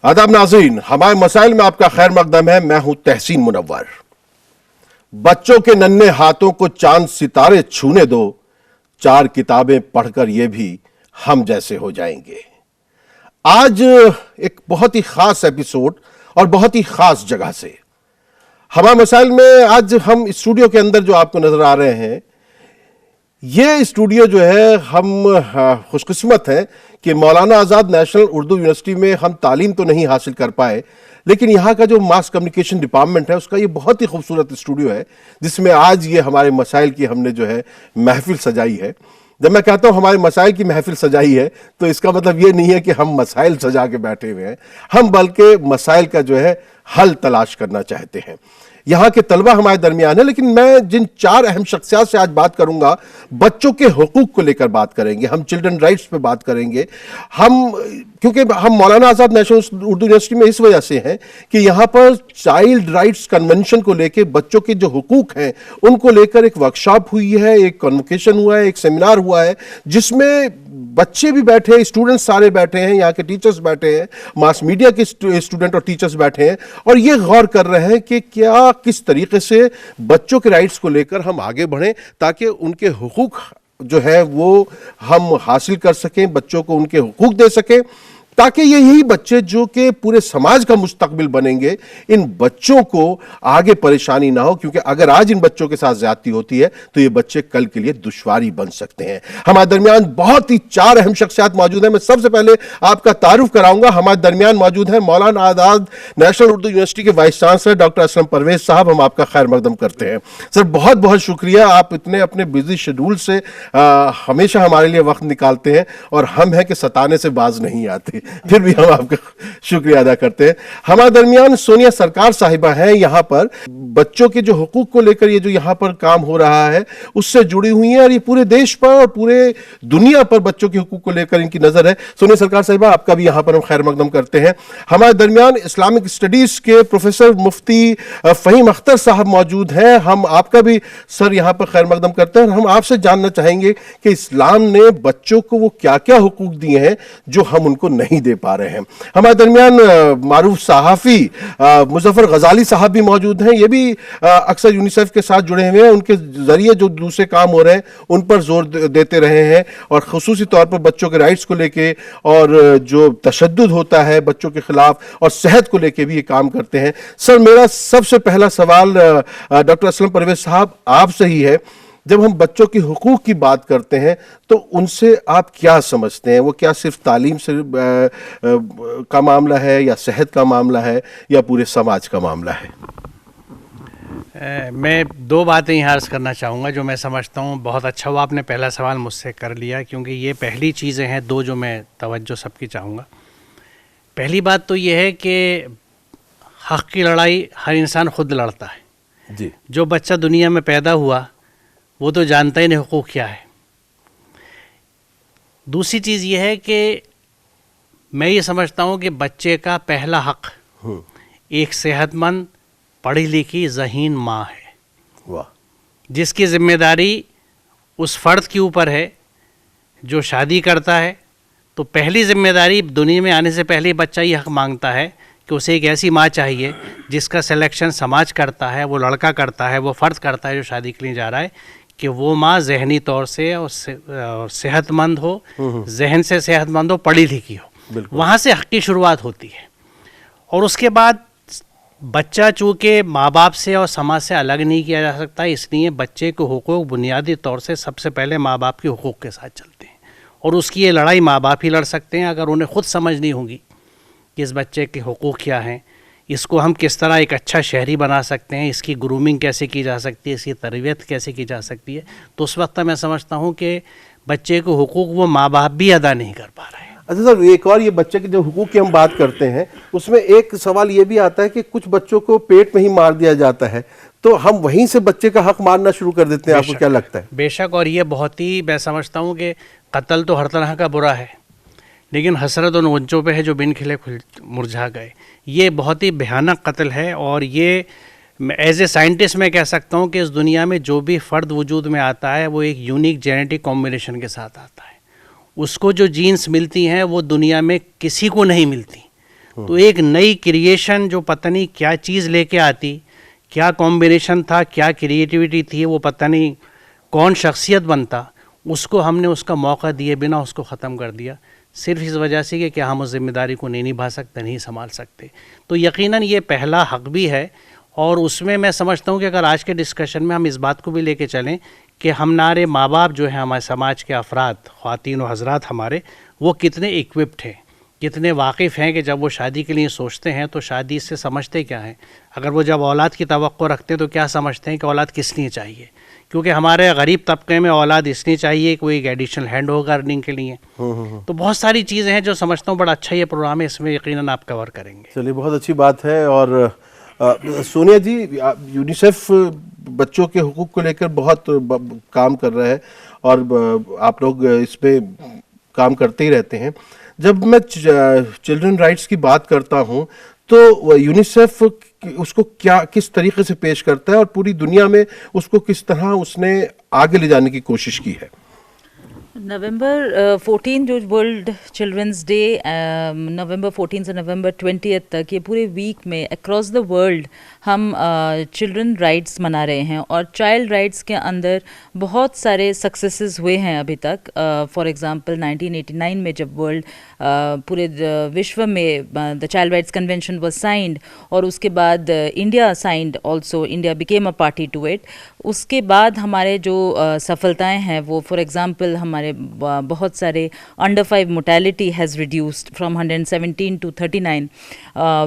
आदाब नाज़रीन, हमारे मसाइल में आपका खैर मकदम है। मैं हूं तहसीन मुनव्वर। बच्चों के नन्हे हाथों को चांद सितारे छूने दो, 4 किताबें पढ़कर ये भी हम जैसे हो जाएंगे। आज एक बहुत ही खास एपिसोड और बहुत ही खास जगह से हमारे मसाइल में आज हम स्टूडियो के अंदर जो आपको नजर आ रहे हैं, ये स्टूडियो जो है, हम खुशकिस्मत हैं कि मौलाना आज़ाद नेशनल उर्दू यूनिवर्सिटी में हम तालीम तो नहीं हासिल कर पाए, लेकिन यहाँ का जो मास कम्युनिकेशन डिपार्टमेंट है उसका ये बहुत ही खूबसूरत स्टूडियो है, जिसमें आज ये हमारे मसाइल की हमने जो है महफिल सजाई है। जब मैं कहता हूँ हमारे मसाइल की महफिल सजाई है, तो इसका मतलब ये नहीं है कि हम मसाइल सजा के बैठे हुए हैं, हम बल्कि मसाइल का जो है हल तलाश करना चाहते हैं। यहाँ के तलबा हमारे दरमियान है, लेकिन मैं जिन 4 अहम शख्सियात से आज बात करूंगा, बच्चों के हुकूक को लेकर बात करेंगे, हम चिल्ड्रन राइट्स पे बात करेंगे। क्योंकि हम मौलाना आज़ाद नेशनल उर्दू यूनिवर्सिटी में इस वजह से हैं कि यहाँ पर चाइल्ड राइट्स कन्वेंशन को लेकर, बच्चों के जो हुकूक हैं उनको लेकर एक वर्कशॉप हुई है, एक कन्वोकेशन हुआ है, एक सेमिनार हुआ है, जिसमें बच्चे भी बैठे, स्टूडेंट्स सारे बैठे हैं, यहाँ के टीचर्स बैठे हैं, मास मीडिया के स्टूडेंट और टीचर्स बैठे हैं, और ये गौर कर रहे हैं कि क्या किस तरीके से बच्चों के राइट्स को लेकर हम आगे बढ़ें ताकि उनके हुकूक जो है वो हम हासिल कर सकें, बच्चों को उनके हुकूक दे सकें, ताकि यही बच्चे जो कि पूरे समाज का मुस्तकबिल बनेंगे, इन बच्चों को आगे परेशानी ना हो। क्योंकि अगर आज इन बच्चों के साथ ज्यादती होती है तो ये बच्चे कल के लिए दुश्वारी बन सकते हैं। हमारे दरमियान बहुत ही 4 अहम शख्सियात मौजूद हैं। मैं सबसे पहले आपका तारुफ कराऊंगा। हमारे दरमियान मौजूद हैं मौलाना आज़ाद नेशनल उर्दू यूनिवर्सिटी के vice chancellor doctor Aslam Parvez sahab. हम आपका खैर मकदम करते हैं सर, बहुत बहुत शुक्रिया। आप इतने अपने बिजी शेड्यूल से हमेशा हमारे लिए वक्त निकालते हैं, और हम हैं कि सताने से बाज नहीं आते, फिर भी हम आपका शुक्रिया अदा करते हैं। हमारे दरमियान सोनिया सरकार साहिबा हैं, यहाँ पर बच्चों के जो हुकूक को लेकर ये जो यहाँ पर काम हो रहा है उससे जुड़ी हुई हैं, और ये पूरे देश पर और पूरे दुनिया पर बच्चों के हुकूक को लेकर इनकी नजर है। सोनिया सरकार साहिबा, आपका भी यहाँ पर हम खैर मकदम करते हैं। हमारे दरमियान इस्लामिक स्टडीज के प्रोफेसर मुफ्ती फ़हीम अख्तर साहब मौजूद हैं। हम आपका भी सर यहाँ पर खैर मकदम करते हैं, और हम आपसे जानना चाहेंगे कि इस्लाम ने बच्चों को वो क्या क्या हुकूक दिए हैं जो हम उनको नहीं दे पा रहे हैं। हमारे दरमियान मारूफ सहाफ़ी मुजफ्फर गजाली साहब भी मौजूद हैं। ये भी अक्सर यूनिसेफ के साथ जुड़े हुए हैं, उनके जरिए जो दूसरे काम हो रहे हैं उन पर जोर देते रहे हैं, और खुसूसी तौर पर बच्चों के राइट्स को लेके और जो तशद्दुद होता है बच्चों के खिलाफ और सेहत को लेके भी ये काम करते हैं। सर, मेरा सबसे पहला सवाल डॉक्टर असलम परवेज साहब आपसे ही है। जब हम बच्चों के हुकूक की बात करते हैं तो उनसे आप क्या समझते हैं? वो क्या सिर्फ तालीम से का मामला है, या सेहत का मामला है, या पूरे समाज का मामला है? मैं 2 बातें यहाँ अर्ज़ करना चाहूँगा जो मैं समझता हूँ। बहुत अच्छा हुआ आपने पहला सवाल मुझसे कर लिया, क्योंकि ये पहली चीज़ें हैं 2 जो मैं तवज्जो सबकी चाहूँगा। पहली बात तो ये है कि हक़ की लड़ाई हर इंसान खुद लड़ता है जी। जो बच्चा दुनिया में पैदा हुआ वो तो जानता ही नहीं हुकूक क्या है। दूसरी चीज़ ये है कि मैं ये समझता हूँ कि बच्चे का पहला हक़ एक सेहतमंद पढ़ी लिखी ज़हीन माँ है। वाह। जिसकी ज़िम्मेदारी उस फ़र्द के ऊपर है जो शादी करता है। तो पहली ज़िम्मेदारी, दुनिया में आने से पहले बच्चा ये हक़ मांगता है कि उसे एक ऐसी माँ चाहिए जिसका सिलेक्शन समाज करता है, वो लड़का करता है, वो फ़र्द करता है जो शादी के लिए जा रहा है, कि वो माँ जहनी तौर से और सेहतमंद हो, जहन से सेहतमंद हो, पढ़ी लिखी हो। वहाँ से हक़ की शुरुआत होती है। और उसके बाद बच्चा चूँकि माँ बाप से और समाज से अलग नहीं किया जा सकता, इसलिए बच्चे के हुकूक बुनियादी तौर से सबसे पहले माँ बाप के हुकूक के साथ चलते हैं, और उसकी ये लड़ाई माँ बाप ही लड़ सकते हैं अगर उन्हें ख़ुद समझ नहीं होगी कि इस बच्चे के हुकूक क्या हैं, इसको हम किस तरह एक अच्छा शहरी बना सकते हैं, इसकी ग्रूमिंग कैसे की जा सकती है, इसकी तरबियत कैसे की जा सकती है। तो उस वक्त मैं समझता हूँ कि बच्चे के हुकूक वो माँ बाप भी अदा नहीं कर पा रहे हैं। अच्छा सर, एक और ये बच्चे के जो हुकूक की हम बात करते हैं उसमें एक सवाल ये भी आता है कि कुछ बच्चों को पेट में ही मार दिया जाता है, तो हम वहीं से बच्चे का हक मारना शुरू कर देते हैं। आपको क्या लगता है? बेशक, और ये बहुत ही, मैं समझता हूँ कि कत्ल तो हर तरह का बुरा है, लेकिन हसरत उन बच्चों पे है जो बिन खिले मुरझा गए। ये बहुत ही भयानक कत्ल है, और ये एज ए साइंटिस्ट मैं कह सकता हूँ कि इस दुनिया में जो भी फ़र्द वजूद में आता है वो एक यूनिक जेनेटिक कॉम्बिनेशन के साथ आता है। उसको जो जीन्स मिलती हैं वो दुनिया में किसी को नहीं मिलती। तो एक नई क्रिएशन जो पता नहीं क्या चीज़ लेके आती, क्या कॉम्बिनेशन था, क्या क्रिएटिविटी थी, वो पता नहीं कौन शख्सियत बनता, उसको हमने उसका मौका दिए बिना उसको ख़त्म कर दिया, सिर्फ इस वजह से कि क्या हम उस जिम्मेदारी को नहीं निभा सकते, नहीं संभाल सकते। तो यकीनन ये पहला हक भी है, और उसमें मैं समझता हूँ कि अगर आज के डिस्कशन में हम इस बात को भी लेके चलें कि हमारे माँ बाप जो हैं, हमारे समाज के अफराद, ख़वातीन व हज़रात हमारे, वो कितने इक्विप्ड हैं, कितने वाकिफ़ हैं कि जब वो शादी के लिए सोचते हैं तो शादी से समझते क्या हैं। अगर वो जब औलाद की तवक्को रखते हैं तो क्या समझते हैं कि औलाद किस लिए चाहिए, क्योंकि हमारे गरीब तबके में औलाद इसलिए चाहिए कोई एक एडिशनल हैंड होगा अर्निंग के लिए। तो बहुत सारी चीज़ें हैं जो समझता हूँ बड़ा अच्छा ये प्रोग्राम है, इसमें यकीनन आप कवर करेंगे। चलिए, बहुत अच्छी बात है। और सोनिया जी, यूनिसेफ बच्चों के हुकूक को लेकर बहुत काम कर रहा है और आप लोग इस पे काम करते ही रहते हैं। जब मैं चिल्ड्रन राइट्स की बात करता हूं तो यूनिसेफ उसको क्या किस तरीके से पेश करता है और पूरी दुनिया में उसको किस तरह उसने आगे ले जाने की कोशिश की है? नवंबर 14 जो वर्ल्ड चिल्ड्रंस डे, नवंबर 14 से नवंबर 20 तक, ये पूरे वीक में अक्रॉस द वर्ल्ड हम चिल्ड्रन राइट्स मना रहे हैं। और चाइल्ड राइट्स के अंदर बहुत सारे सक्सेसेस हुए हैं अभी तक। फॉर एग्जांपल 1989 में जब वर्ल्ड पूरे विश्व में the child rights convention was signed, और उसके बाद India signed also, India became a party to it. उसके बाद हमारे जो सफलताएं हैं वो, फॉर एग्जांपल हमारे बहुत सारे under 5 mortality has reduced from 117 to 39.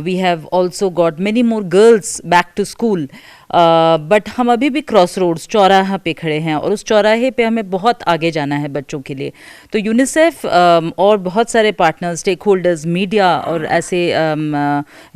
We have also got many more girls back to school. But हम अभी भी क्रॉस रोड्स, चौराहा पे खड़े हैं, और उस चौराहे पे हमें बहुत आगे जाना है बच्चों के लिए। तो यूनिसेफ और बहुत सारे पार्टनर्स, स्टेक होल्डर्स, मीडिया और ऐसे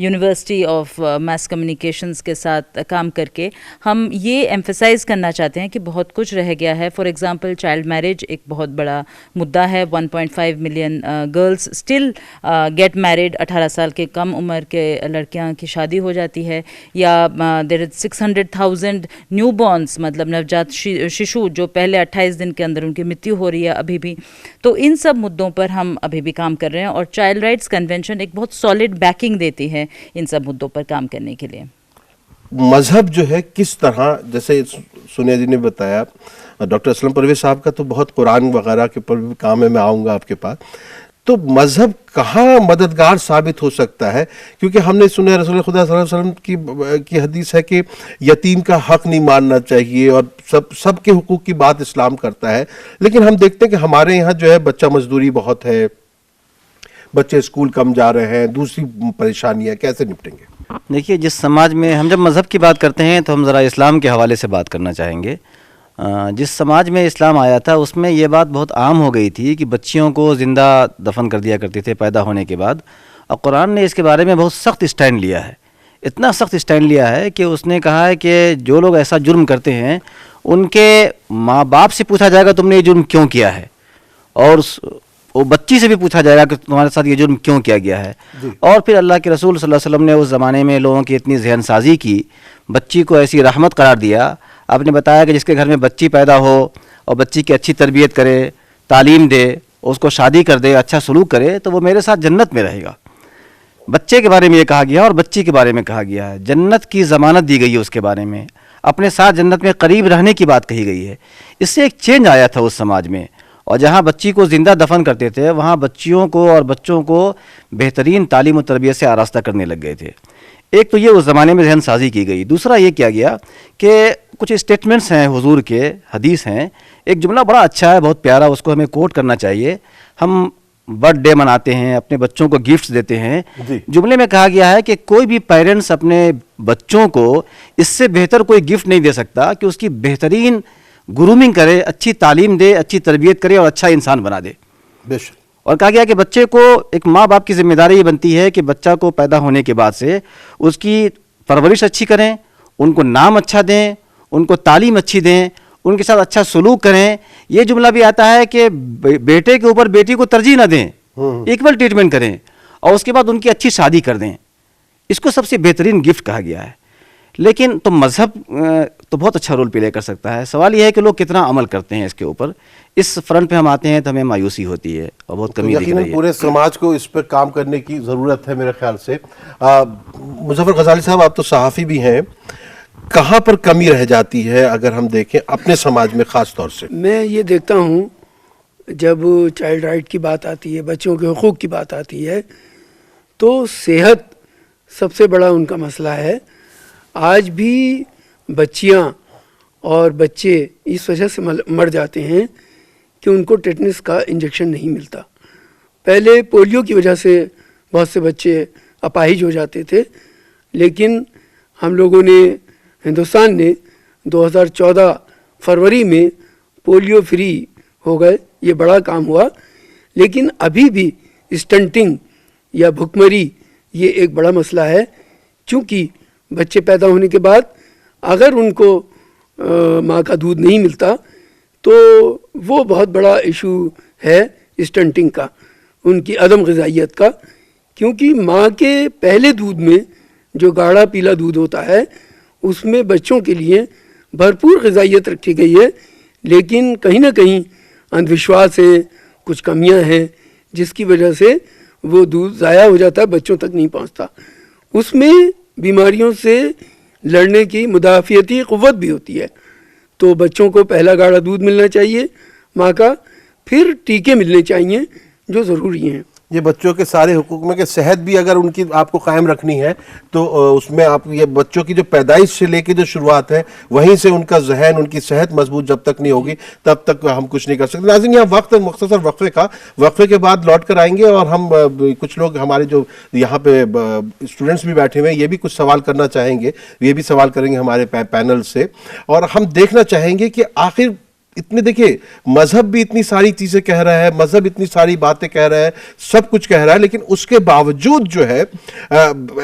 यूनिवर्सिटी ऑफ मास कम्युनिकेशंस के साथ काम करके हम ये एम्फेसाइज करना चाहते हैं कि बहुत कुछ रह गया है। फॉर एग्जांपल चाइल्ड मैरिज एक बहुत बड़ा मुद्दा है। 1.5 million girls still get married, 18 साल के कम उम्र के लड़कियां की शादी हो जाती है। या देयर इज 600,000 न्यूबॉर्न्स, मतलब नवजात शिशु जो पहले 28 दिन के अंदर उनकी मृत्यु हो रही है अभी भी। तो इन सब मुद्दों पर हम अभी भी काम कर रहे हैं, और चाइल्ड राइट्स कन्वेंशन एक बहुत सॉलिड बैकिंग देती है इन सब मुद्दों पर काम करने के लिए। मजहब जो है किस तरह, जैसे सोनिया जी ने बताया, डॉक्टर असलम परवेज साहब का तो बहुत कुरान वगैरह के ऊपर भी काम है, मैं आऊँगा आपके पास। तो मजहब कहाँ मददगार साबित हो सकता है? क्योंकि हमने सुना रसूल खुदा सल्लल्लाहु अलैहि वसल्लम की हदीस है कि यतीम का हक नहीं मानना चाहिए, और सबके हुकूक की बात इस्लाम करता है। लेकिन हम देखते हैं कि हमारे यहाँ जो है बच्चा मजदूरी बहुत है, बच्चे स्कूल कम जा रहे हैं, दूसरी परेशानियाँ, कैसे निपटेंगे? देखिए, जिस समाज में हम जब मज़हब की बात करते हैं तो हम ज़रा इस्लाम के हवाले से बात करना चाहेंगे। जिस समाज में इस्लाम आया था उसमें ये बात बहुत आम हो गई थी कि बच्चियों को ज़िंदा दफन कर दिया करते थे पैदा होने के बाद। और कुरान ने इसके बारे में बहुत सख्त स्टैंड लिया है, इतना सख्त स्टैंड लिया है कि उसने कहा है कि जो लोग ऐसा जुर्म करते हैं उनके माँ बाप से पूछा जाएगा तुमने ये जुर्म क्यों किया है, और वो बच्ची से भी पूछा जाएगा कि तुम्हारे साथ ये जुर्म क्यों किया गया है। और फिर अल्लाह के रसूल सल्लल्लाहु अलैहि वसल्लम ने उस ज़माने में लोगों की इतनी जहन साजी की, बच्ची को ऐसी रहमत करार दिया। आपने बताया कि जिसके घर में बच्ची पैदा हो और बच्ची की अच्छी तरबियत करे, तालीम दे, उसको शादी कर दे, अच्छा सलूक करे, तो वो मेरे साथ जन्नत में रहेगा। बच्चे के बारे में ये कहा गया और बच्ची के बारे में कहा गया है, जन्नत की ज़मानत दी गई है उसके बारे में, अपने साथ जन्नत में करीब रहने की बात कही गई है। इससे एक चेंज आया था उस समाज में, और जहाँ बच्ची को ज़िंदा दफन करते थे वहाँ बच्चियों को और बच्चों को बेहतरीन तालीम और तरबियत से आरास्ता करने लग गए थे। एक तो ये उस ज़माने में जहन साजी की गई। दूसरा ये किया गया कि कुछ स्टेटमेंट्स हैं हुजूर के, हदीस हैं, एक जुमला बड़ा अच्छा है, बहुत प्यारा, उसको हमें कोट करना चाहिए। हम बर्थडे मनाते हैं, अपने बच्चों को गिफ्ट्स देते हैं। जुमले में कहा गया है कि कोई भी पेरेंट्स अपने बच्चों को इससे बेहतर कोई गिफ्ट नहीं दे सकता कि उसकी बेहतरीन ग्रूमिंग करे, अच्छी तालीम दे, अच्छी तरबियत करे और अच्छा इंसान बना दे। बेशक। और कहा गया कि बच्चे को, एक माँ बाप की जिम्मेदारी ये बनती है कि बच्चा को पैदा होने के बाद से उसकी परवरिश अच्छी करें, उनको नाम अच्छा दें, उनको तालीम अच्छी दें, उनके साथ अच्छा सलूक करें। ये जुमला भी आता है कि बेटे के ऊपर बेटी को तरजीह ना दें, इक्वल ट्रीटमेंट करें, और उसके बाद उनकी अच्छी शादी कर दें। इसको सबसे बेहतरीन गिफ्ट कहा गया है। लेकिन तो मज़हब तो बहुत अच्छा रोल प्ले कर सकता है। सवाल यह है कि लोग कितना अमल करते हैं इसके ऊपर। इस फ्रंट पे हम आते हैं तो हमें मायूसी होती है और बहुत कमी दिख रही है। पूरे समाज को इस पर काम करने की ज़रूरत है मेरे ख्याल से। मुज़फ़्फ़र ग़ज़ाली साहब, आप तो सहाफ़ी भी हैं, कहाँ पर कमी रह जाती है अगर हम देखें अपने समाज में ख़ास तौर से? मैं ये देखता हूँ जब चाइल्ड राइट की बात आती है, बच्चों के हुकूक की बात आती है, तो सेहत सबसे बड़ा उनका मसला है। आज भी बच्चियाँ और बच्चे इस वजह से मर जाते हैं कि उनको टेटनस का इंजेक्शन नहीं मिलता। पहले पोलियो की वजह से बहुत से बच्चे अपाहिज हो जाते थे, लेकिन हम लोगों ने, हिंदुस्तान ने 2014 फरवरी में पोलियो फ्री हो गए, ये बड़ा काम हुआ। लेकिन अभी भी स्टंटिंग या भुखमरी ये एक बड़ा मसला है, क्योंकि बच्चे पैदा होने के बाद अगर उनको माँ का दूध नहीं मिलता तो वो बहुत बड़ा इशू है स्टंटिंग का, उनकी अदम ग़िज़ाइयत का। क्योंकि माँ के पहले दूध में जो गाढ़ा पीला दूध होता है उसमें बच्चों के लिए भरपूर ग़िज़ाइयत रखी गई है, लेकिन कहीं ना कहीं अंधविश्वास है, कुछ कमियां हैं, जिसकी वजह से वो दूध ज़ाया हो जाता है, बच्चों तक नहीं पहुंचता। उसमें बीमारियों से लड़ने की मुदाफ़ियती क़ुव्वत भी होती है। तो बच्चों को पहला गाढ़ा दूध मिलना चाहिए माँ का, फिर टीके मिलने चाहिए जो ज़रूरी हैं। ये बच्चों के सारे हुकूक में कि सेहत भी अगर उनकी आपको कायम रखनी है तो उसमें आप ये बच्चों की जो पैदाइश से लेके जो शुरुआत है वहीं से उनका जहन, उनकी सेहत मजबूत जब तक नहीं होगी तब तक हम कुछ नहीं कर सकते। नाज़रीन, यहाँ वक्त मुख्तसर वक्फे के बाद लौट कर आएंगे और हम कुछ लोग हमारे जो यहाँ पे स्टूडेंट्स भी बैठे हुए हैं ये भी कुछ सवाल करना चाहेंगे, ये भी सवाल करेंगे हमारे पैनल से, और हम देखना चाहेंगे कि आखिर इतने, देखिए मजहब भी इतनी सारी चीजें कह रहा है, मजहब इतनी सारी बातें कह रहा है, सब कुछ कह रहा है, लेकिन उसके बावजूद जो है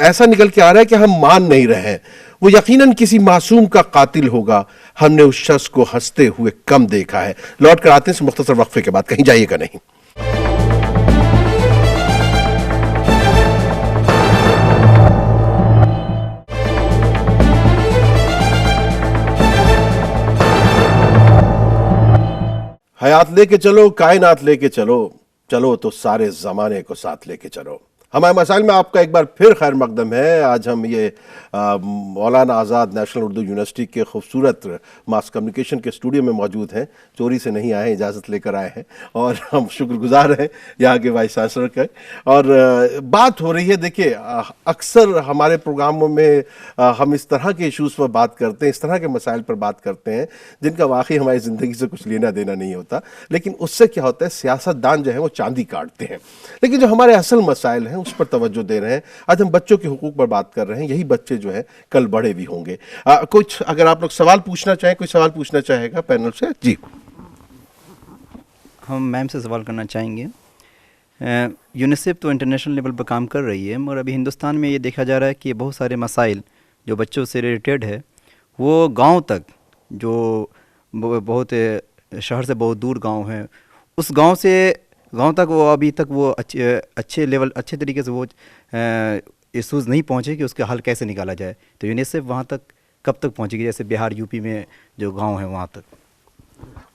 ऐसा निकल के आ रहा है कि हम मान नहीं रहे हैं। वो यकीनन किसी मासूम का कातिल होगा, हमने उस शख्स को हंसते हुए कम देखा है। लौट कर आते हैं मुख्तसर वक्फे के बाद, कहीं जाइएगा नहीं। हयात लेके चलो, कायनात लेके चलो, चलो तो सारे ज़माने को साथ लेके चलो। हमारे मसाइल में आपका एक बार फिर खैर मकदम है। आज हम ये मौलाना आज़ाद नेशनल उर्दू यूनिवर्सिटी के खूबसूरत मास कम्युनिकेशन के स्टूडियो में मौजूद हैं, चोरी से नहीं आए, इजाज़त लेकर आए हैं, और हम शुक्रगुजार हैं यहाँ के वाइस चांसलर के। और बात हो रही है, देखिए अक्सर हमारे प्रोग्रामों में हम इस तरह के इशूज़ पर बात करते हैं, इस तरह के मसाइल पर बात करते हैं जिनका वाकई हमारी ज़िंदगी से कुछ लेना देना नहीं होता, लेकिन उससे क्या होता है, सियासतदान जो है वो चांदी काटते हैं। लेकिन जो हमारे असल मसाइल हैं उस पर तवज्जो दे रहे हैं। आज हम बच्चों के हुकूक पर बात कर रहे हैं, यही बच्चे जो है कल बड़े भी होंगे। कुछ अगर आप लोग सवाल पूछना चाहें, कोई सवाल पूछना चाहेगा पैनल से? जी, हम मैम से सवाल करना चाहेंगे। यूनिसेफ तो इंटरनेशनल लेवल पर काम कर रही है, मगर अभी हिंदुस्तान में ये देखा जा रहा है कि बहुत सारे मसाइल जो बच्चों से रिलेटेड है वो गांव तक, जो बहुत शहर से बहुत दूर गांव है, उस गांव तक वो अभी तक वो अच्छे तरीके से वो इशूज़ नहीं पहुंचे कि उसका हल कैसे निकाला जाए। तो यूनिसेफ वहाँ तक कब तक पहुंचेगी, जैसे बिहार यूपी में जो गांव है वहाँ तक?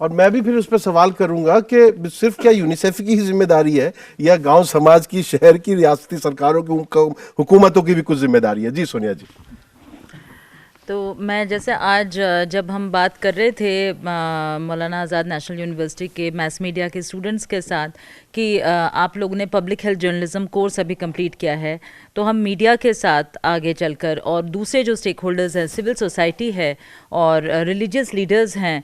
और मैं भी फिर उस पर सवाल करूंगा कि सिर्फ क्या यूनिसेफ की ही जिम्मेदारी है या गांव समाज की, शहर की, रियासती सरकारों की, हुकूमतों की भी कुछ जिम्मेदारी है? जी सोनिया जी। तो मैं जैसे आज जब हम बात कर रहे थे मौलाना आज़ाद नेशनल यूनिवर्सिटी के मैस मीडिया के स्टूडेंट्स के साथ कि आप लोगों ने पब्लिक हेल्थ जर्नलिज्म कोर्स अभी कंप्लीट किया है, तो हम मीडिया के साथ आगे चलकर और दूसरे जो स्टेक होल्डर्स हैं, सिविल सोसाइटी है और रिलीजियस लीडर्स हैं,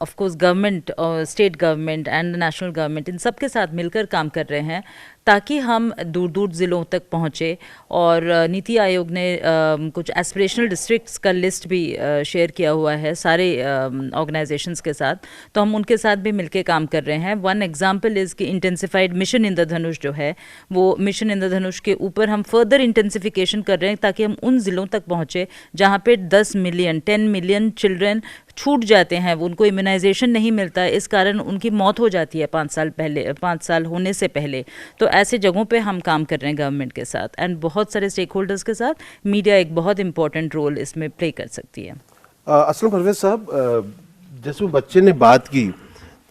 ऑफ कोर्स गवर्नमेंट और state government and national government, इन सब के साथ मिलकर काम कर रहे हैं ताकि हम दूर दूर ज़िलों तक पहुँचे। और नीति आयोग ने कुछ एस्पिरेशनल डिस्ट्रिक्ट्स का लिस्ट भी शेयर किया हुआ है सारे ऑर्गेनाइजेशंस के साथ, तो हम उनके साथ भी मिलके काम कर रहे हैं। वन एग्जांपल इज़ कि इंटेंसिफाइड मिशन इंद्रधनुष जो है, वो मिशन इंद्रधनुष के ऊपर हम फर्दर इंटेंसिफिकेशन कर रहे हैं ताकि हम उन ज़िलों तक पहुँचे जहाँ पे 10 मिलियन चिल्ड्रन छूट जाते हैं, उनको इम्यूनाइजेशन नहीं मिलता, इस कारण उनकी मौत हो जाती है 5 साल होने से पहले। तो ऐसे जगहों पे हम काम कर रहे हैं गवर्नमेंट के साथ एंड बहुत सारे स्टेक होल्डर्स के साथ। मीडिया एक बहुत इंपॉर्टेंट रोल इसमें प्ले कर सकती है। असलम परवेज साहब, जैसे वो बच्चे ने बात की,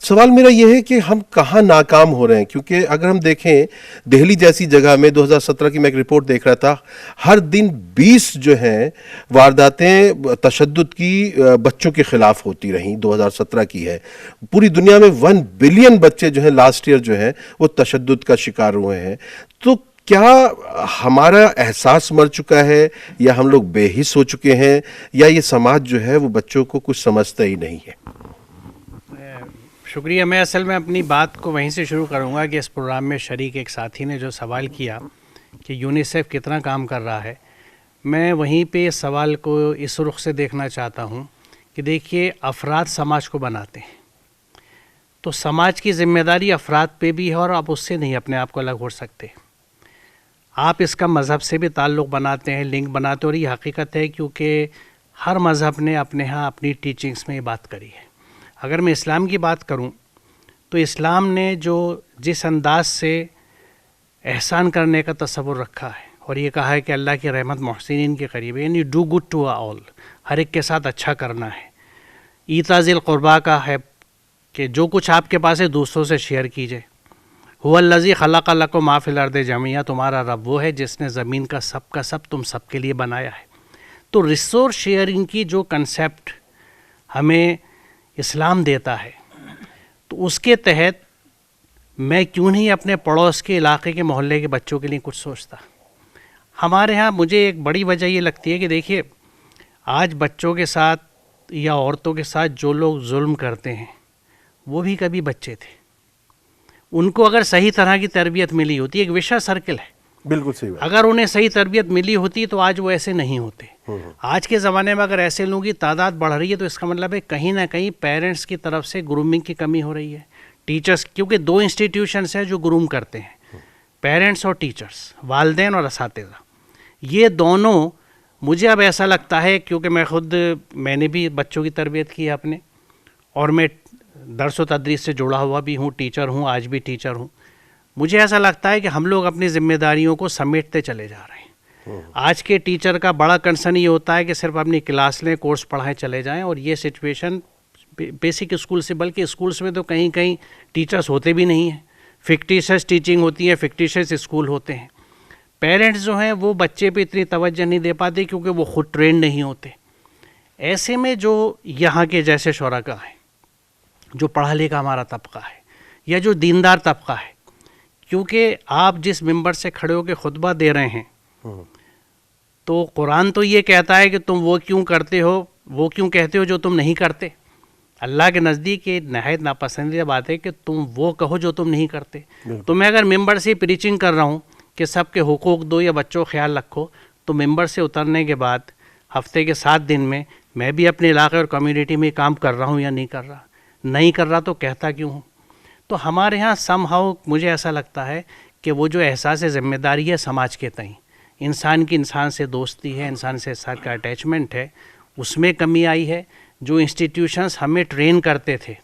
सवाल मेरा यह है कि हम कहाँ नाकाम हो रहे हैं, क्योंकि अगर हम देखें दिल्ली जैसी जगह में 2017 की मैं एक रिपोर्ट देख रहा था, हर दिन 20 जो हैं वारदातें तशद्दुद की बच्चों के खिलाफ होती रहीं। 2017 की है। पूरी दुनिया में 1 बिलियन बच्चे जो हैं लास्ट ईयर जो हैं वो तशद्दुद का शिकार हुए हैं। तो क्या हमारा एहसास मर चुका है, या हम लोग बेहिस हो चुके हैं, या ये समाज जो है वो बच्चों को कुछ समझता ही नहीं है? शुक्रिया। मैं असल में अपनी बात को वहीं से शुरू करूंगा कि इस प्रोग्राम में शरीक एक साथी ने जो सवाल किया कि यूनिसेफ कितना काम कर रहा है, मैं वहीं पे इस सवाल को इस रुख से देखना चाहता हूं कि देखिए, अफराद समाज को बनाते हैं, तो समाज की जिम्मेदारी अफराद पे भी है और आप उससे नहीं अपने आप को अलग हो सकते। आप इसका मज़हब से भी ताल्लुक़ बनाते हैं, लिंक बनाते हैं, और ये हकीकत है क्योंकि हर मज़हब ने अपने यहाँ अपनी टीचिंग्स में ये बात करी है। अगर मैं इस्लाम की बात करूं तो इस्लाम ने जिस अंदाज से एहसान करने का तसव्वुर रखा है और ये कहा है कि अल्लाह की रहमत मोहसिनीन के करीब है, यानी डू गुड टू ऑल, हर एक के साथ अच्छा करना है। ईता ज़िल क़ुरबा का है कि जो कुछ आपके पास है दूसरों से शेयर कीजिए। हुवल्लज़ी खलक़ लकुम मा फ़िल अर्दि जमीआ, तुम्हारा रब वो है जिसने ज़मीन का सब तुम सबके लिए बनाया है। तो रिसोर्स शेयरिंग की जो कंसेप्ट हमें इस्लाम देता है, तो उसके तहत मैं क्यों नहीं अपने पड़ोस के इलाके के मोहल्ले के बच्चों के लिए कुछ सोचता। हमारे यहाँ मुझे एक बड़ी वजह ये लगती है कि देखिए, आज बच्चों के साथ या औरतों के साथ जो लोग जुल्म करते हैं वो भी कभी बच्चे थे। उनको अगर सही तरह की तरबियत मिली होती, एक विशा सर्किल है, बिल्कुल सही बात। अगर उन्हें सही तरबियत मिली होती तो आज वो ऐसे नहीं होते। आज के ज़माने में अगर ऐसे लोगों की तादाद बढ़ रही है तो इसका मतलब है कहीं ना कहीं पेरेंट्स की तरफ से ग्रूमिंग की कमी हो रही है। टीचर्स, क्योंकि 2 इंस्टीट्यूशंस हैं जो ग्रूम करते हैं, पेरेंट्स और टीचर्स, वालिदैन और असातिज़ा। ये दोनों, मुझे अब ऐसा लगता है, क्योंकि मैंने भी बच्चों की तरबियत की है अपने, और मैं दर्स व तदरीस से जुड़ा हुआ भी हूँ, टीचर हूँ, आज भी टीचर हूँ। मुझे ऐसा लगता है कि हम लोग अपनी जिम्मेदारियों को समेटते चले जा रहे हैं। आज के टीचर का बड़ा कंसर्न ये होता है कि सिर्फ अपनी क्लास लें, कोर्स पढ़ाएं, चले जाएं, और ये सिचुएशन बेसिक स्कूल से, बल्कि स्कूल्स में तो कहीं कहीं टीचर्स होते भी नहीं हैं, फिक्टिशियस टीचिंग होती है, फिक्टिशियस स्कूल होते हैं। पेरेंट्स जो हैं वो बच्चे पे इतनी तवज्जो नहीं दे पाते क्योंकि वो खुद ट्रेंड नहीं होते। ऐसे में जो यहाँ के जैसे शुरका हैं, जो पढ़ा लिखा हमारा तबका है या जो दीनदार तबका है, क्योंकि आप जिस मिंबर से खड़े होकर खुतबा दे रहे हैं, तो कुरान तो ये कहता है कि तुम वो क्यों कहते हो जो तुम नहीं करते। अल्लाह के नज़दीक ये नहायत नापसंदीदा बात है कि तुम वो कहो जो तुम नहीं करते। तो मैं अगर मिंबर से प्रीचिंग कर रहा हूँ कि सबके हुकूक दो या बच्चों का ख्याल रखो, तो मिंबर से उतरने के बाद हफ्ते के 7 दिन में मैं भी अपने इलाके और कम्युनिटी में काम कर रहा हूँ या नहीं कर रहा। नहीं कर रहा तो कहता क्यों हूँ। तो हमारे यहाँ समहाउ मुझे ऐसा लगता है कि वो जो एहसास ज़िम्मेदारी है समाज के तई, इंसान की इंसान से दोस्ती है, इंसान से साथ का अटैचमेंट है, उसमें कमी आई है। जो इंस्टीट्यूशंस हमें ट्रेन करते थे,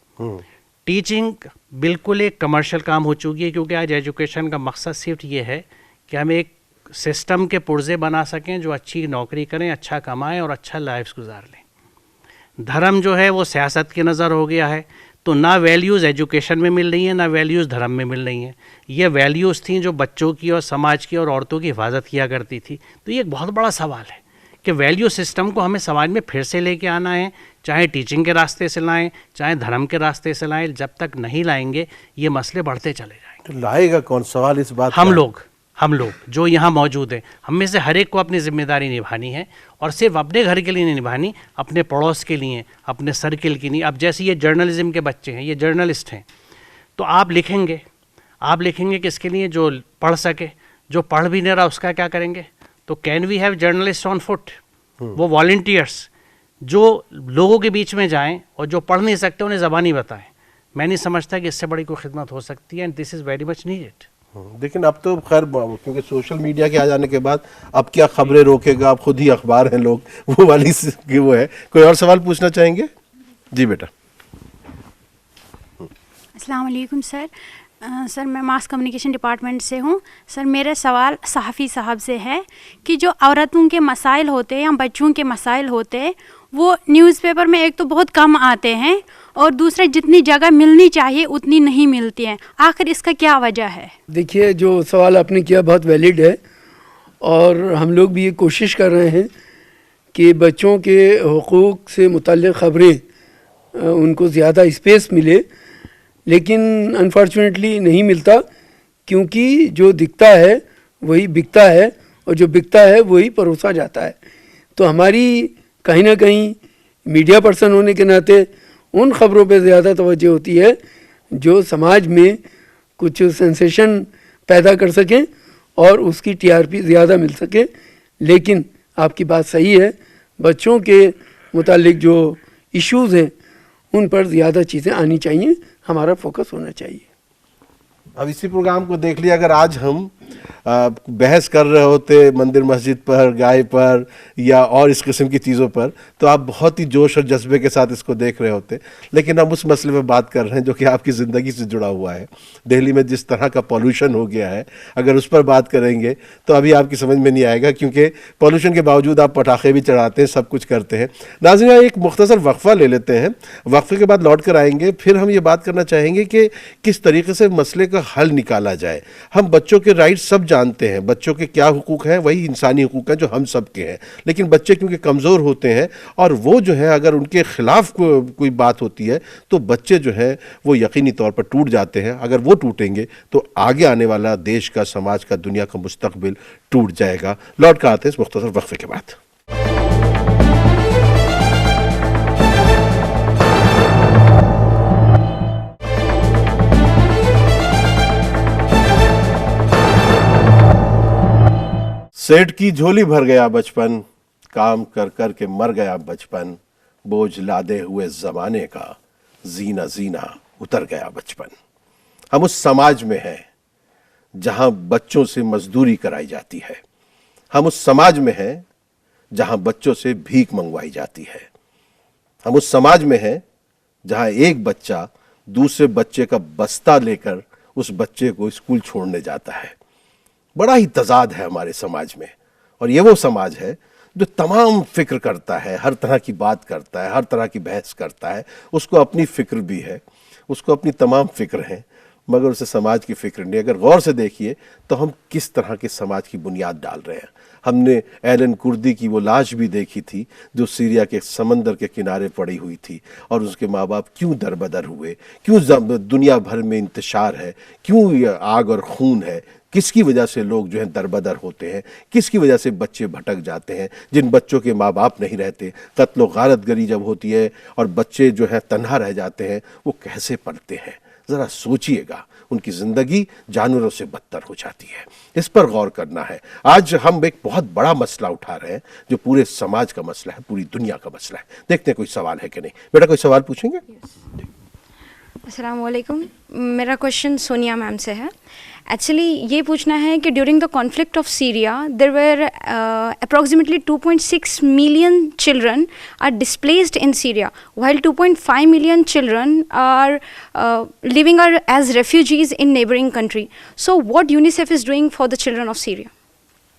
टीचिंग बिल्कुल एक कमर्शियल काम हो चुकी है, क्योंकि आज एजुकेशन का मकसद सिर्फ ये है कि हम एक सिस्टम के पुर्जे बना सकें जो अच्छी नौकरी करें, अच्छा कमाएं और अच्छा लाइफ गुजार लें। धर्म जो है वो सियासत की नज़र हो गया है, तो ना वैल्यूज़ एजुकेशन में मिल रही हैं, ना वैल्यूज़ धर्म में मिल रही हैं। ये वैल्यूज़ थी जो बच्चों की और समाज की और औरतों की हिफाजत किया करती थी। तो ये एक बहुत बड़ा सवाल है कि वैल्यू सिस्टम को हमें समाज में फिर से लेके आना है, चाहे टीचिंग के रास्ते से लाएं, चाहे धर्म के रास्ते से लाएं। जब तक नहीं लाएंगे ये मसले बढ़ते चले जाएंगे। तो लाएगा कौन? सवाल इस बात हम लोग जो यहाँ मौजूद हैं, हम में से हर एक को अपनी जिम्मेदारी निभानी है, और सिर्फ अपने घर के लिए नहीं निभानी, अपने पड़ोस के लिए, अपने सर्किल के लिए। अब जैसे ये जर्नलिज्म के बच्चे हैं, ये जर्नलिस्ट हैं, तो आप लिखेंगे किसके लिए? जो पढ़ सके। जो पढ़ भी नहीं रहा उसका क्या करेंगे? तो can we have journalist on foot, वो वॉलंटियर्स जो लोगों के बीच में जाएं और जो पढ़ नहीं सकते उन्हें ज़बानी बताएं। मैं नहीं समझता कि इससे बड़ी कोई खिदमत हो सकती है, and this is very much needed. लेकिन अब तो खैर, क्योंकि सोशल मीडिया के आ जाने के बाद अब क्या खबरें रोकेगा, अब खुद ही अखबार हैं लोग, वो वाली वो है। कोई और सवाल पूछना चाहेंगे? जी बेटा। अस्सलाम वालेकुम सर। सर मैं मास कम्युनिकेशन डिपार्टमेंट से हूँ। सर मेरा सवाल सहाफ़ी साहब से है कि जो औरतों के मसाइल होते हैं या बच्चों के मसाइल होते हैं वो न्यूज़पेपर में एक तो बहुत कम आते हैं और दूसरे जितनी जगह मिलनी चाहिए उतनी नहीं मिलती हैं। आखिर इसका क्या वजह है? देखिए, जो सवाल आपने किया बहुत वैलिड है और हम लोग भी ये कोशिश कर रहे हैं कि बच्चों के हुकूक से मुतल्लिक़ ख़बरें उनको ज़्यादा स्पेस मिले, लेकिन अनफॉर्चुनेटली नहीं मिलता, क्योंकि जो दिखता है वही बिकता है और जो बिकता है वही परोसा जाता है। तो हमारी कहीं ना कहीं मीडिया पर्सन होने के नाते उन ख़बरों पे ज़्यादा तवज्जो होती है जो समाज में कुछ सेंसेशन पैदा कर सकें और उसकी टीआरपी ज़्यादा मिल सके। लेकिन आपकी बात सही है, बच्चों के मुतालिक जो इश्यूज़ हैं उन पर ज़्यादा चीज़ें आनी चाहिए, हमारा फोकस होना चाहिए। अब इसी प्रोग्राम को देख लिया, अगर आज हम बहस कर रहे होते मंदिर मस्जिद पर, गाय पर या और इस किस्म की चीज़ों पर, तो आप बहुत ही जोश और जज्बे के साथ इसको देख रहे होते। लेकिन हम उस मसले पर बात कर रहे हैं जो कि आपकी ज़िंदगी से जुड़ा हुआ है। दिल्ली में जिस तरह का पॉल्यूशन हो गया है, अगर उस पर बात करेंगे तो अभी आपकी समझ में नहीं आएगा, क्योंकि पॉल्यूशन के बावजूद आप पटाखे भी चढ़ाते हैं, सब कुछ करते हैं। नाज़रीन, एक मुख्तसर वक्फ़ा ले लेते हैं, वक्फ़े के बाद लौट कर आएंगे। फिर हम ये बात करना चाहेंगे कि किस तरीके से मसले का हल निकाला जाए। हम बच्चों के राइट सब जानते हैं, बच्चों के क्या हुकूक हैं, वही इंसानी हुकूक हैं जो हम सब के हैं। लेकिन बच्चे क्योंकि कमज़ोर होते हैं और वो जो है अगर उनके ख़िलाफ़ कोई बात होती है तो बच्चे जो हैं वो यकीनी तौर पर टूट जाते हैं। अगर वो टूटेंगे तो आगे आने वाला देश का, समाज का, दुनिया का मुस्तकबिल टूट जाएगा। लौट कर आते हैं इस मुख्तसर वक्फे के बाद। सेठ की झोली भर गया बचपन, काम कर कर के मर गया बचपन, बोझ लादे हुए जमाने का जीना जीना उतर गया बचपन। हम उस समाज में हैं जहां बच्चों से मजदूरी कराई जाती है। हम उस समाज में हैं जहां बच्चों से भीख मंगवाई जाती है। हम उस समाज में हैं जहां एक बच्चा दूसरे बच्चे का बस्ता लेकर उस बच्चे को स्कूल छोड़ने जाता है। बड़ा ही तजाद है हमारे समाज में, और ये वो समाज है जो तमाम फिक्र करता है, हर तरह की बात करता है, हर तरह की बहस करता है। उसको अपनी फिक्र भी है, उसको अपनी तमाम फिक्र हैं, मगर उसे समाज की फिक्र नहीं। अगर गौर से देखिए तो हम किस तरह के समाज की बुनियाद डाल रहे हैं। हमने एलन कुर्दी की वो लाश भी देखी थी जो सीरिया के समंदर के किनारे पड़ी हुई थी, और उसके माँ बाप क्यों दरबदर हुए, क्यों दुनिया भर में इंतशार है, क्यों ये आग और खून है, किसकी वजह से लोग जो हैं दरबदर होते हैं, किसकी वजह से बच्चे भटक जाते हैं। जिन बच्चों के माँ बाप नहीं रहते, कत्ल गारतगरी जब होती है और बच्चे जो हैं तन्हा रह जाते हैं, वो कैसे पलते हैं। ज़रा सोचिएगा, उनकी ज़िंदगी जानवरों से बदतर हो जाती है। इस पर गौर करना है। आज हम एक बहुत बड़ा मसला उठा रहे हैं जो पूरे समाज का मसला है, पूरी दुनिया का मसला है। देखते हैं कोई सवाल है कि नहीं। बेटा कोई सवाल पूछेंगे? अस्सलाम वालेकुम। मेरा क्वेश्चन सोनिया मैम से है। एक्चुअली ये पूछना है कि during the conflict of Syria there were approximately 2.6 million children are displaced in Syria, while 2.5 million children are living as refugees in neighboring country. So what UNICEF is doing for the children of Syria?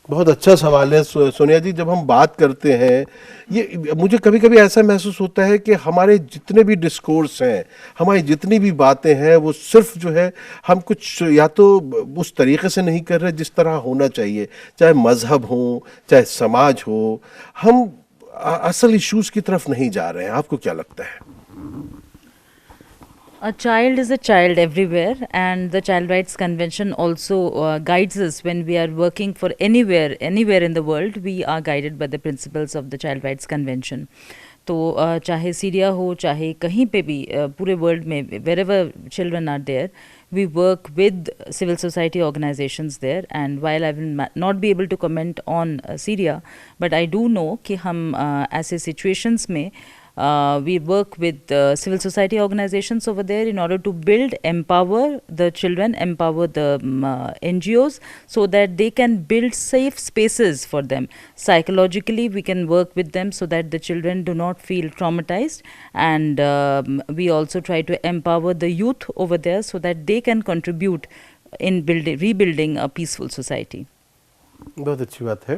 बहुत अच्छा सवाल है सोनिया जी। जब हम बात करते हैं, ये मुझे कभी कभी ऐसा महसूस होता है कि हमारे जितने भी डिस्कोर्स हैं, हमारी जितनी भी बातें हैं, वो सिर्फ जो है हम कुछ या तो उस तरीके से नहीं कर रहे जिस तरह होना चाहिए, चाहे मज़हब हो चाहे समाज हो। हम असल इश्यूज़ की तरफ नहीं जा रहे हैं। आपको क्या लगता है? A child is a child everywhere, and the Child Rights Convention also guides us when we are working for anywhere in the world. We are guided by the principles of the Child Rights Convention. तो चाहे Syria हो, चाहे कहीं पे भी पूरे world में, wherever children are there, we work with civil society organizations there. And while I will not be able to comment on Syria, but I do know कि हम ऐसे situations में We work with civil society organizations over there in order to build, empower the children, empower the NGOs, so that they can build safe spaces for them. Psychologically, we can work with them so that the children do not feel traumatized, and we also try to empower the youth over there so that they can contribute in rebuilding a peaceful society. बहुत अच्छी बात है।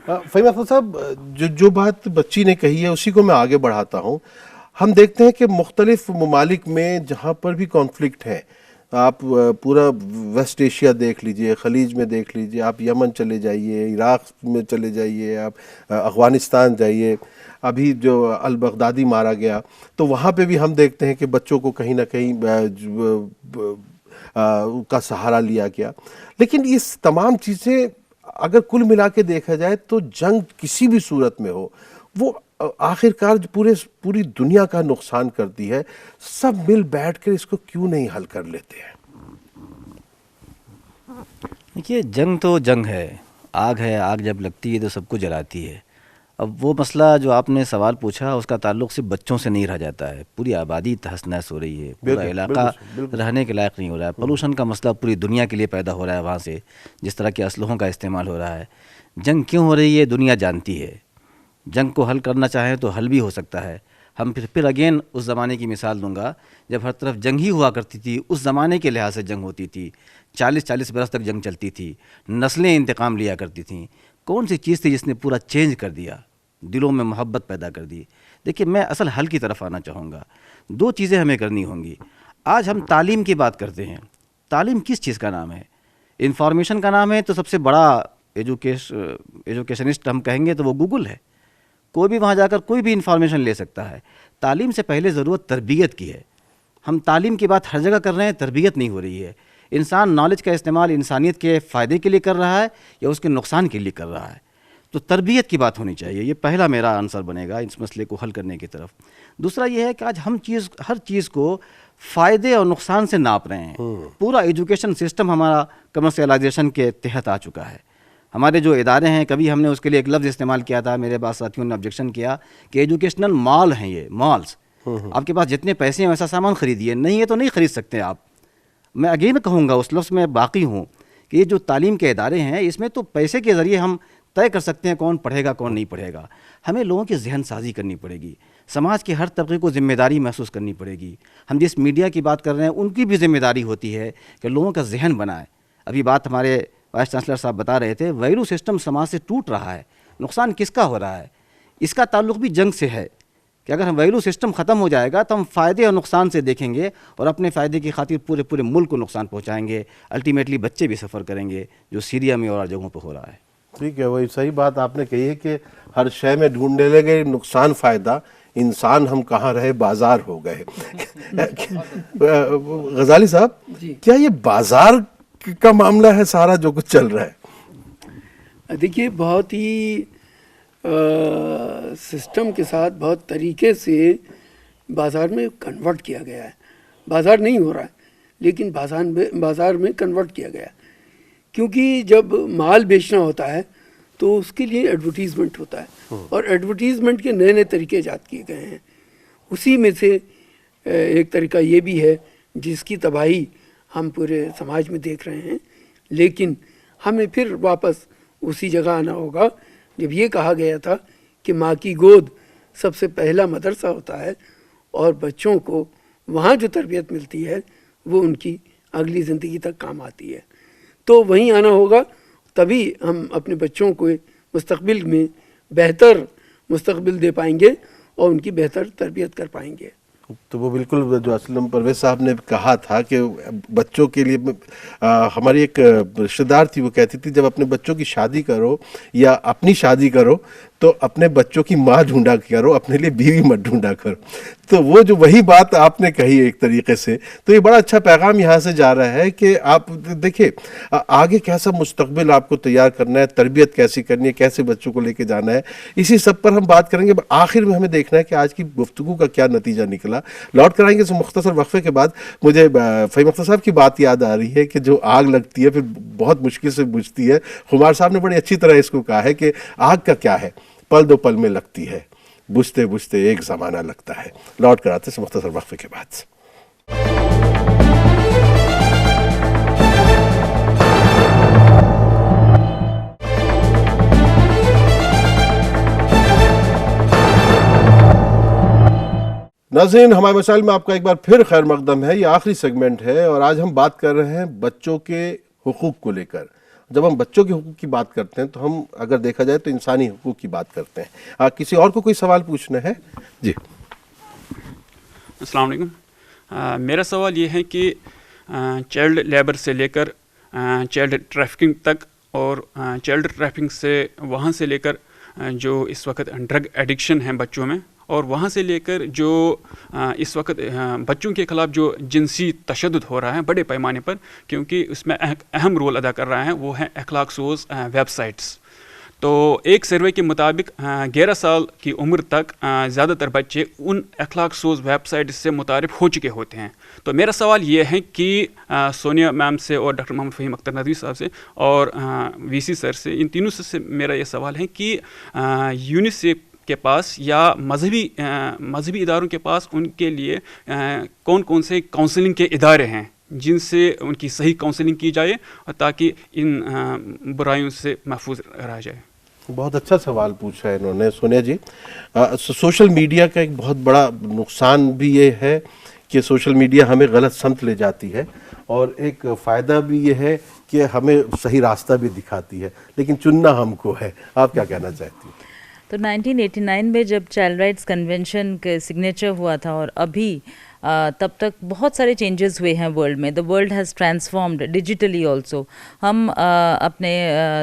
फ़हीम अख्तर साहब, जो बात बच्ची ने कही है उसी को मैं आगे बढ़ाता हूँ। हम देखते हैं कि मुख्तलिफ ममालिक में जहाँ पर भी कॉन्फ्लिक्ट है, आप पूरा वेस्ट एशिया देख लीजिए, खलीज में देख लीजिए, आप यमन चले जाइए, इराक़ में चले जाइए, आप अफ़गानिस्तान जाइए, अभी जो अल बगदादी मारा गया तो वहाँ पे भी हम देखते हैं कि बच्चों को कहीं ना कहीं का सहारा लिया गया। लेकिन ये तमाम चीज़ें अगर कुल मिला के देखा जाए तो जंग किसी भी सूरत में हो, वो आखिरकार पूरी दुनिया का नुकसान करती है। सब मिल बैठकर इसको क्यों नहीं हल कर लेते हैं? देखिए, जंग तो जंग है, आग जब लगती है तो सबको जलाती है। अब वो मसला जो आपने सवाल पूछा उसका ताल्लुक सिर्फ बच्चों से नहीं रह जाता है, पूरी आबादी तहस नहस हो रही है, पूरा इलाका रहने के लायक नहीं हो रहा है। पोल्यूशन का मसला पूरी दुनिया के लिए पैदा हो रहा है वहाँ से, जिस तरह के असलहों का इस्तेमाल हो रहा है। जंग क्यों हो रही है दुनिया जानती है। जंग को हल करना चाहें तो हल भी हो सकता है। हम फिर अगेन उस ज़माने की मिसाल दूंगा जब हर तरफ जंग ही हुआ करती थी। उस ज़माने के लिहाज से जंग होती थी, 40-40 बरस तक जंग चलती थी, नस्लें इंतकाम लिया करती थीं। कौन सी चीज़ थी जिसने पूरा चेंज कर दिया, दिलों में मोहब्बत पैदा कर दी? देखिए, मैं असल हल की तरफ आना चाहूँगा। 2 चीज़ें हमें करनी होंगी। आज हम तालीम की बात करते हैं। तालीम किस चीज़ का नाम है? इंफॉर्मेशन का नाम है। तो सबसे बड़ा एजुकेशनिस्ट हम कहेंगे तो वो गूगल है। कोई भी वहाँ जाकर कोई भी इंफॉर्मेशन ले सकता है। तालीम से पहले ज़रूरत तरबियत की है। हम तालीम की बात हर जगह कर रहे हैं, तरबियत नहीं हो रही है। इंसान नॉलेज का इस्तेमाल इंसानियत के फ़ायदे के लिए कर रहा है या उसके नुकसान के लिए कर रहा है। तो तरबियत की बात होनी चाहिए। ये पहला मेरा आंसर बनेगा इस मसले को हल करने की तरफ। दूसरा ये है कि आज हम हर चीज़ को फ़ायदे और नुकसान से नाप रहे हैं। पूरा एजुकेशन सिस्टम हमारा कमर्शियलाइजेशन के तहत आ चुका है। हमारे जो इदारे हैं, कभी हमने उसके लिए एक लफ्ज़ इस्तेमाल किया था, मेरे पास साथियों ने ऑब्जेक्शन किया कि एजुकेशनल मॉल हैं ये मॉल्स। आपके पास जितने पैसे हैं वैसा सामान खरीदिए, नहीं है तो नहीं ख़रीद सकते आप। मैं अगेन कहूँगा, उस लफ्ज़ में बाकी हूँ कि ये जो तालीम के इदारे हैं इसमें तो पैसे के ज़रिए हम तय कर सकते हैं कौन पढ़ेगा कौन नहीं पढ़ेगा। हमें लोगों की जहन साजी करनी पड़ेगी, समाज के हर तबके को जिम्मेदारी महसूस करनी पड़ेगी। हम जिस मीडिया की बात कर रहे हैं उनकी भी जिम्मेदारी होती है कि लोगों का जहन बनाए। अभी बात हमारे वाइस चांसलर साहब बता रहे थे, वैल्यू सिस्टम समाज से टूट रहा है। नुकसान किसका हो रहा है? इसका ताल्लुक भी जंग से है कि अगर हम वैल्यू सिस्टम ख़त्म हो जाएगा तो हम फ़ायदे और नुकसान से देखेंगे और अपने फ़ायदे की खातिर पूरे मुल्क को नुकसान पहुँचाएंगे। अल्टीमेटली बच्चे भी सफ़र करेंगे, जो सीरिया में और जगहों पर हो रहा है। ठीक है, वही सही बात आपने कही है कि हर शय में ढूंढने लगे नुकसान फ़ायदा, इंसान हम कहाँ रहे बाजार हो गए। गजाली साहब, क्या ये बाजार का मामला है सारा जो कुछ चल रहा है? देखिए, बहुत ही सिस्टम के साथ बहुत तरीके से बाज़ार में कन्वर्ट किया गया है। बाज़ार नहीं हो रहा है लेकिन बाज़ार में कन्वर्ट किया गया है। क्योंकि जब माल बेचना होता है तो उसके लिए एडवर्टीज़मेंट होता है और एडवर्टीज़मेंट के नए नए तरीके ईजाद किए गए हैं। उसी में से एक तरीका ये भी है जिसकी तबाही हम पूरे समाज में देख रहे हैं। लेकिन हमें फिर वापस उसी जगह आना होगा जब ये कहा गया था कि माँ की गोद सबसे पहला मदरसा होता है और बच्चों को वहाँ जो तरबियत मिलती है वो उनकी अगली ज़िंदगी तक काम आती है। तो वहीं आना होगा, तभी हम अपने बच्चों को मुस्तक़बिल में बेहतर मुस्तक़बिल दे पाएंगे और उनकी बेहतर तरबियत कर पाएंगे। तो वो बिल्कुल जो असलम परवेज़ साहब ने कहा था कि बच्चों के लिए हमारी एक रिश्तेदार थी, वो कहती थी जब अपने बच्चों की शादी करो या अपनी शादी करो तो अपने बच्चों की माँ ढूंढा करो, अपने लिए बीवी मत ढूंढा करो। तो वो जो वही बात आपने कही एक तरीके से, तो ये बड़ा अच्छा पैगाम यहाँ से जा रहा है कि आप देखिए आगे कैसा मुस्तकबिल आपको तैयार करना है, तरबियत कैसी करनी है, कैसे बच्चों को लेके जाना है, इसी सब पर हम बात करेंगे। आखिर में हमें देखना है कि आज की गुफ्तगू का क्या नतीजा निकला। लौट कर आएंगे तो मुख्तसर वक्फे के बाद मुझे फ़हीम अख्तर साहब की बात याद आ रही है कि जो आग लगती है फिर बहुत मुश्किल से बुझती है। खुमार साहब ने बड़ी अच्छी तरह इसको कहा है कि आग का क्या है, पल दो पल में लगती है, बुझते बुझते एक ज़माना लगता है। लौट कर आते हैं मुख्तसर वक्फे के बाद। नाज़रीन, हमारे मसाइल में आपका एक बार फिर खैर मकदम है। ये आखिरी सेगमेंट है और आज हम बात कर रहे हैं बच्चों के हुकूक को लेकर। जब हम बच्चों के हुकूक की बात करते हैं तो हम अगर देखा जाए तो इंसानी हुकूक की बात करते हैं। किसी और को कोई सवाल पूछना है? जी, अस्सलाम वालेकुम। मेरा सवाल ये है कि चाइल्ड लेबर से लेकर चाइल्ड ट्रैफिकिंग तक और चाइल्ड ट्रैफिकिंग से वहाँ से लेकर जो इस वक्त ड्रग एडिक्शन है बच्चों में, और वहाँ से लेकर जो इस वक्त बच्चों के ख़िलाफ़ जो जिनसी तशद्दुद हो रहा है बड़े पैमाने पर, क्योंकि उसमें अहम रोल अदा कर रहा है वो है अखलाक-सोज़ वेबसाइट्स। तो एक सर्वे के मुताबिक 11 साल की उम्र तक ज़्यादातर बच्चे उन अखलाक-सोज़ वेबसाइट से मुतारिफ़ हो चुके होते हैं। तो मेरा सवाल ये है कि सोनिया मैम से और डॉक्टर मोहम्मद फ़हीम अख्तर नदवी साहब से और वीसी सर से, इन तीनों से मेरा ये सवाल है कि यूनिसेफ के पास या मजहबी इदारों के पास उनके लिए कौन कौन से काउंसलिंग के इदारे हैं जिनसे उनकी सही काउंसलिंग की जाए और ताकि इन बुराइयों से महफूज रहा जाए। बहुत अच्छा सवाल पूछा है इन्होंने सोनिया जी। सोशल मीडिया का एक बहुत बड़ा नुकसान भी ये है कि सोशल मीडिया हमें गलत समत ले जाती है, और एक फ़ायदा भी ये है कि हमें सही रास्ता भी दिखाती है, लेकिन चुनना हमको है। आप क्या कहना चाहती हैं? तो 1989 में जब चाइल्ड राइट्स कन्वेंशन के सिग्नेचर हुआ था और अभी तब तक बहुत सारे चेंजेस हुए हैं वर्ल्ड में। The world has transformed digitally also. हम अपने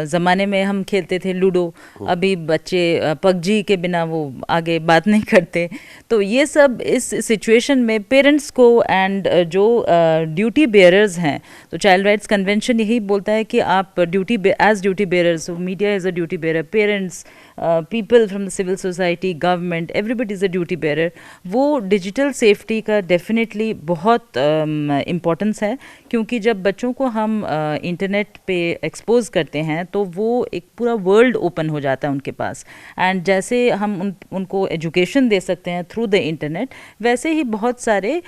ज़माने में हम खेलते थे लूडो, अभी बच्चे पबजी के बिना वो आगे बात नहीं करते। तो ये सब इस सिचुएशन में पेरेंट्स को एंड जो ड्यूटी बेयरर्स हैं, तो चाइल्ड राइट्स कन्वेंशन यही बोलता है कि आप duty bearers, media is a duty bearer, parents, people from the civil society, government, everybody is a duty bearer। वो डिजिटल सेफ्टी का डेफिनेटली बहुत इम्पोर्टेंस है, क्योंकि जब बच्चों को हम इंटरनेट पे एक्सपोज करते हैं तो वो एक पूरा वर्ल्ड ओपन हो जाता है उनके पास। एंड जैसे हम उनको एजुकेशन दे सकते हैं थ्रू द इंटरनेट, वैसे ही बहुत सारे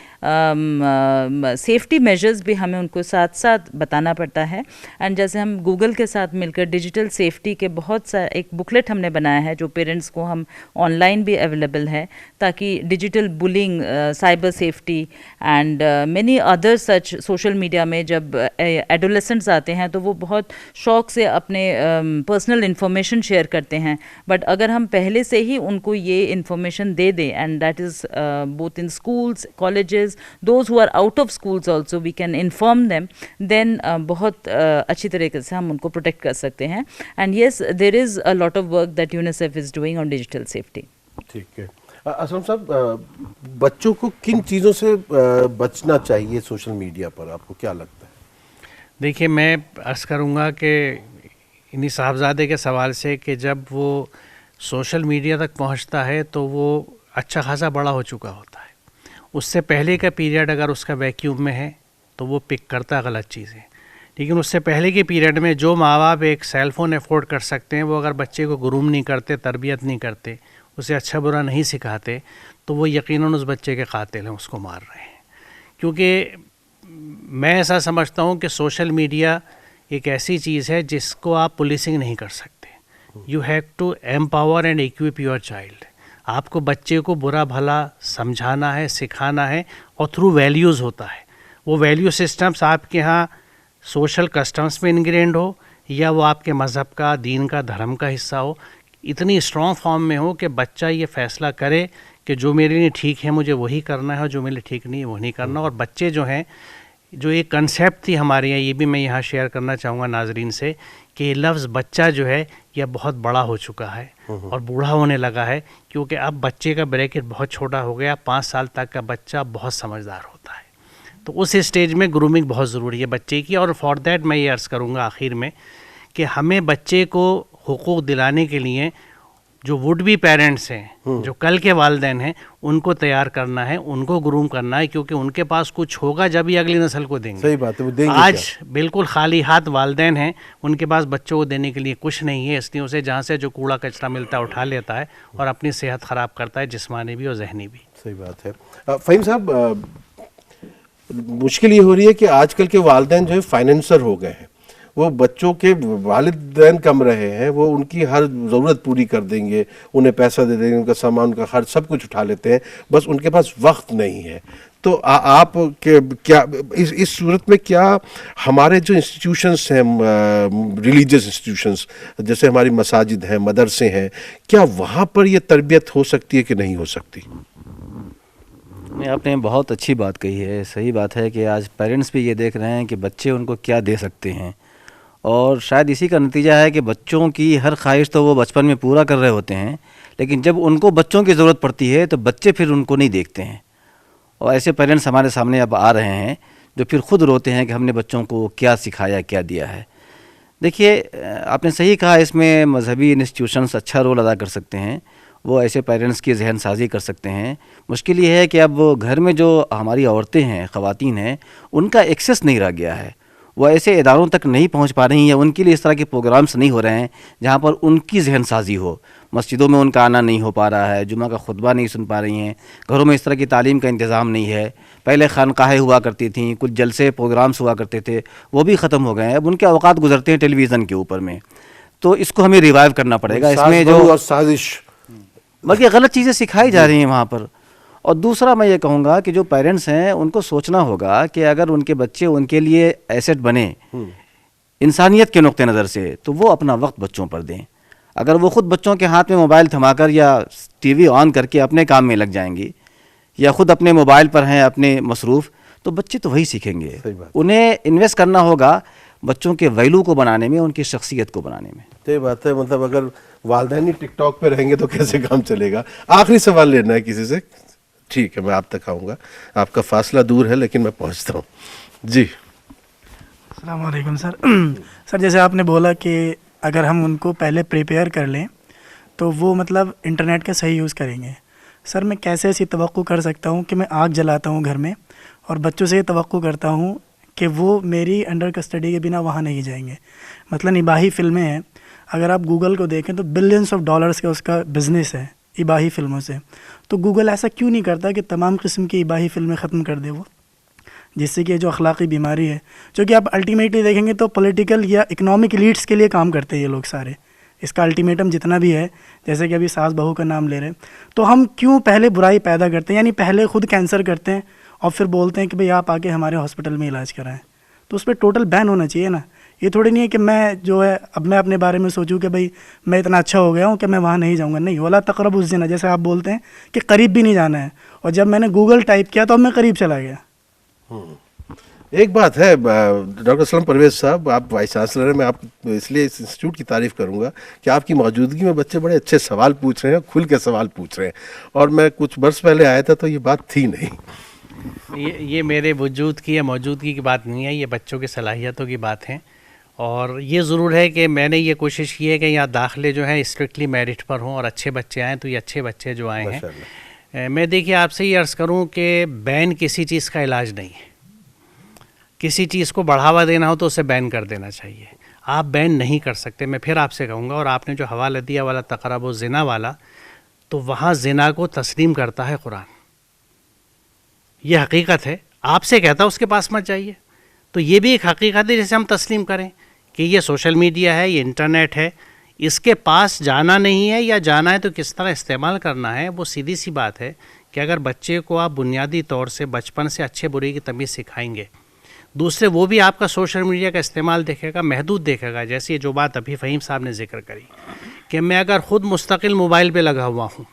सेफ्टी मेजर्स भी हमें उनको साथ साथ बताना पड़ता है। एंड जैसे हम गूगल के साथ मिलकर डिजिटल सेफ्टी के बहुत सा एक बुकलेट हमने बनाया है जो पेरेंट्स को हम ऑनलाइन भी अवेलेबल है, ताकि digital bullying, cyber safety and many other such social media में जब एडोलेसेंट्स आते हैं तो वो बहुत शौक से अपने पर्सनल इन्फॉर्मेशन शेयर करते हैं। बट अगर हम पहले से ही उनको ये इन्फॉर्मेशन दे दें, and that is both in schools, colleges, those who are out of schools also, we can inform them, then बहुत अच्छी तरीके से हम उनको प्रोटेक्ट कर सकते हैं। And yes, there is a lot of work that UNICEF is doing on digital safety. ठीक है। असलम साहब, बच्चों को किन चीज़ों से बचना चाहिए सोशल मीडिया पर, आपको क्या लगता है? देखिए, मैं अर्ज़ करूँगा कि इन्हीं साहबजादे के सवाल से कि जब वो सोशल मीडिया तक पहुँचता है तो वो अच्छा खासा बड़ा हो चुका होता है। उससे पहले का पीरियड अगर उसका वैक्यूम में है तो वो पिक करता है गलत चीज़ें, लेकिन उससे पहले के पीरियड में जो माँ बाप एक सेल फ़ोन अफोर्ड कर सकते हैं, वो अगर बच्चे को ग्रूम नहीं करते, तरबियत नहीं करते, उसे अच्छा बुरा नहीं सिखाते, तो वो यकीनन उस बच्चे के कातिल हैं, उसको मार रहे हैं। क्योंकि मैं ऐसा समझता हूँ कि सोशल मीडिया एक ऐसी चीज़ है जिसको आप पुलिसिंग नहीं कर सकते। You have to empower and equip your child. आपको बच्चे को बुरा भला समझाना है, सिखाना है, और थ्रू वैल्यूज़ होता है। वो वैल्यू सिस्टम्स आपके यहाँ सोशल कस्टम्स में इनग्रेंड हो या वो आपके मज़हब का, दीन का, धर्म का हिस्सा हो, इतनी स्ट्रॉन्ग फॉर्म में हो कि बच्चा ये फ़ैसला करे कि जो मेरे लिए ठीक है मुझे वही करना है और जो मेरे लिए ठीक नहीं है वो नहीं करना। और बच्चे जो हैं, जो एक कंसेप्ट थी हमारे यहाँ, ये भी मैं यहाँ शेयर करना चाहूँगा नाजरीन से, कि ये लफ्ज़ बच्चा जो है यह बहुत बड़ा हो चुका है और बूढ़ा होने लगा है, क्योंकि अब बच्चे का ब्रैकेट बहुत छोटा हो गया। 5 साल तक का बच्चा बहुत समझदार होता है, तो उस स्टेज में ग्रूमिंग बहुत ज़रूरी है बच्चे की। और फॉर दैट मैं ये अर्ज़ करूँगा आखिर में कि हमें बच्चे को हुकूक दिलाने के लिए जो वुड बी पेरेंट्स हैं, जो कल के वालिदैन हैं, उनको तैयार करना है, उनको ग्रूम करना है, क्योंकि उनके पास कुछ होगा जब ही अगली नस्ल को देंगे। सही बात है, वो देंगे आज क्या? बिल्कुल खाली हाथ वालिदैन हैं, उनके पास बच्चों को देने के लिए कुछ नहीं है, इसलिए उसे जहाँ से जो कूड़ा कचरा मिलता है उठा लेता है और अपनी सेहत ख़राब करता है, जिस्मानी भी और जहनी भी। सही बात है। फ़हीम साहब, मुश्किल ये हो रही है कि आजकल के वालिदैन जो है फाइनेंसर हो गए हैं, वो बच्चों के वालिदैन कम रहे हैं, वो उनकी हर ज़रूरत पूरी कर देंगे, उन्हें पैसा दे देंगे, उनका सामान, उनका खर्च सब कुछ उठा लेते हैं, बस उनके पास वक्त नहीं है। तो आप के क्या इस सूरत में क्या हमारे जो इंस्टीट्यूशंस हैं, रिलीजियस इंस्टीट्यूशंस जैसे हमारी मसाजिद हैं, मदरसे हैं, क्या वहाँ पर ये तरबियत हो सकती है कि नहीं हो सकती? नहीं, आपने बहुत अच्छी बात कही है। सही बात है कि आज पेरेंट्स भी ये देख रहे हैं कि बच्चे उनको क्या दे सकते हैं, और शायद इसी का नतीजा है कि बच्चों की हर ख्वाहिश तो वो बचपन में पूरा कर रहे होते हैं, लेकिन जब उनको बच्चों की ज़रूरत पड़ती है तो बच्चे फिर उनको नहीं देखते हैं। और ऐसे पेरेंट्स हमारे सामने अब आ रहे हैं जो फिर खुद रोते हैं कि हमने बच्चों को क्या सिखाया, क्या दिया है। देखिए, आपने सही कहा, इसमें मजहबी इंस्टीट्यूशंस अच्छा रोल अदा कर सकते हैं, वो ऐसे पेरेंट्स की जहन साजी कर सकते हैं। मुश्किल ये है कि अब घर में जो हमारी औरतें हैं, ख़वातीन हैं, उनका एक्सेस नहीं रह गया है, वो ऐसे इदारों तक नहीं पहुंच पा रही हैं, उनके लिए इस तरह के प्रोग्राम्स नहीं हो रहे हैं जहां पर उनकी जहन साजी हो। मस्जिदों में उनका आना नहीं हो पा रहा है, जुमा का खुतबा नहीं सुन पा रही हैं, घरों में इस तरह की तालीम का इंतज़ाम नहीं है। पहले खानकाहें हुआ करती थीं, कुछ जलसे प्रोग्राम्स हुआ करते थे, वो भी ख़त्म हो गए हैं। अब उनके औकात गुजरते हैं टेलीविज़न के ऊपर में, तो इसको हमें रिवाइव करना पड़ेगा। इसमें जो साजिश, बल्कि गलत चीज़ें सिखाई जा रही हैं वहाँ पर। और दूसरा मैं ये कहूँगा कि जो पेरेंट्स हैं उनको सोचना होगा कि अगर उनके बच्चे उनके लिए एसेट बने इंसानियत के नुक्ते नज़र से, तो वो अपना वक्त बच्चों पर दें। अगर वो ख़ुद बच्चों के हाथ में मोबाइल थमाकर या टीवी ऑन करके अपने काम में लग जाएंगी, या ख़ुद अपने मोबाइल पर हैं अपने मसरूफ़, तो बच्चे तो वही सीखेंगे। उन्हें इन्वेस्ट करना होगा बच्चों के वैल्यू को बनाने में, उनकी शख्सियत को बनाने में। सही बात है। मतलब अगर वालिदैन ही टिकटॉक पे रहेंगे तो कैसे काम चलेगा? आखिरी सवाल लेना है किसी से? ठीक है, मैं आप तक आऊँगा, आपका फासला दूर है लेकिन मैं पहुँचता हूँ जी। अस्सलाम वालेकुम सर। सर, जैसे आपने बोला कि अगर हम उनको पहले प्रिपेयर कर लें तो वो मतलब इंटरनेट का सही यूज़ करेंगे। सर, मैं कैसे ऐसी तवक्को कर सकता हूँ कि मैं आग जलाता हूँ घर में और बच्चों से ये तवक्को करता हूँ कि वो मेरी अंडर कस्टडी के बिना वहाँ नहीं जाएंगे। मतलब इबाही फ़िल्में हैं, अगर आप गूगल को देखें तो बिलियंस ऑफ डॉलर्स का उसका बिज़नेस है इबाही फ़िल्मों से। तो गूगल ऐसा क्यों नहीं करता कि तमाम किस्म की इबाही फ़िल्में ख़त्म कर दे वो, जिससे कि जो अखलाक़ी बीमारी है, जो कि आप अल्टीमेटली देखेंगे तो पॉलिटिकल या इकोनॉमिक एलीट्स के लिए काम करते हैं ये लोग सारे। इसका अल्टीमेटम जितना भी है, जैसे कि अभी सास बहू का नाम ले रहे हैं, तो हम क्यों पहले बुराई पैदा करते हैं, यानी पहले खुद कैंसर करते हैं और फिर बोलते हैं कि भाई आप आके हमारे हॉस्पिटल में इलाज कराएं। तो उस पर टोटल बैन होना चाहिए ना। ये थोड़ी नहीं है कि मैं जो है अब मैं अपने बारे में सोचूं कि भाई मैं इतना अच्छा हो गया हूँ कि मैं वहाँ नहीं जाऊँगा। नहीं, वला तक़रबुज़ ज़िना, जैसे आप बोलते हैं कि करीब भी नहीं जाना है, और जब मैंने गूगल टाइप किया तो अब मैं करीब चला गया। एक बात है डॉक्टर असलम परवेज़ साहब, आप वाइस चांसलर हैं, मैं आप इसलिए इस इंस्टीट्यूट की तारीफ़ करूंगा कि आपकी मौजूदगी में बच्चे बड़े अच्छे सवाल पूछ रहे हैं, खुल के सवाल पूछ रहे हैं, और मैं कुछ बरस पहले आया था तो ये बात थी नहीं। ये मेरे वजूद की या मौजूदगी की बात नहीं है, ये बच्चों की सलाहियतों की बात है। और ये ज़रूर है कि मैंने ये कोशिश की है कि यहाँ दाखिले जो हैं स्ट्रिक्टली मेरिट पर हों और अच्छे बच्चे आएँ, तो ये अच्छे बच्चे जो आए हैं। मैं देखिए आपसे ये अर्ज़ करूँ कि बैन किसी चीज़ का इलाज नहीं है। किसी चीज़ को बढ़ावा देना हो तो उसे बैन कर देना चाहिए, आप बैन नहीं कर सकते। मैं फिर आपसे कहूँगा, और आपने जो हवाला दिया वाला तक़रब ज़िना वाला, तो वहाँ ज़िना को तस्लीम करता है कुरान, ये हकीकत है। आपसे कहता उसके पास मत जाइए, तो ये भी एक हकीकत है जैसे हम तस्लीम करें कि ये सोशल मीडिया है, ये इंटरनेट है, इसके पास जाना नहीं है, या जाना है तो किस तरह इस्तेमाल करना है। वो सीधी सी बात है कि अगर बच्चे को आप बुनियादी तौर से बचपन से अच्छे बुरे की तमीज़ सिखाएंगे, दूसरे वो भी आपका सोशल मीडिया का इस्तेमाल देखेगा, महदूद देखेगा। जैसे जो बात अभी फ़हीम साहब ने जिक्र करी कि मैं अगर ख़ुद मुस्तकिल मोबाइल पे लगा हुआ हूँ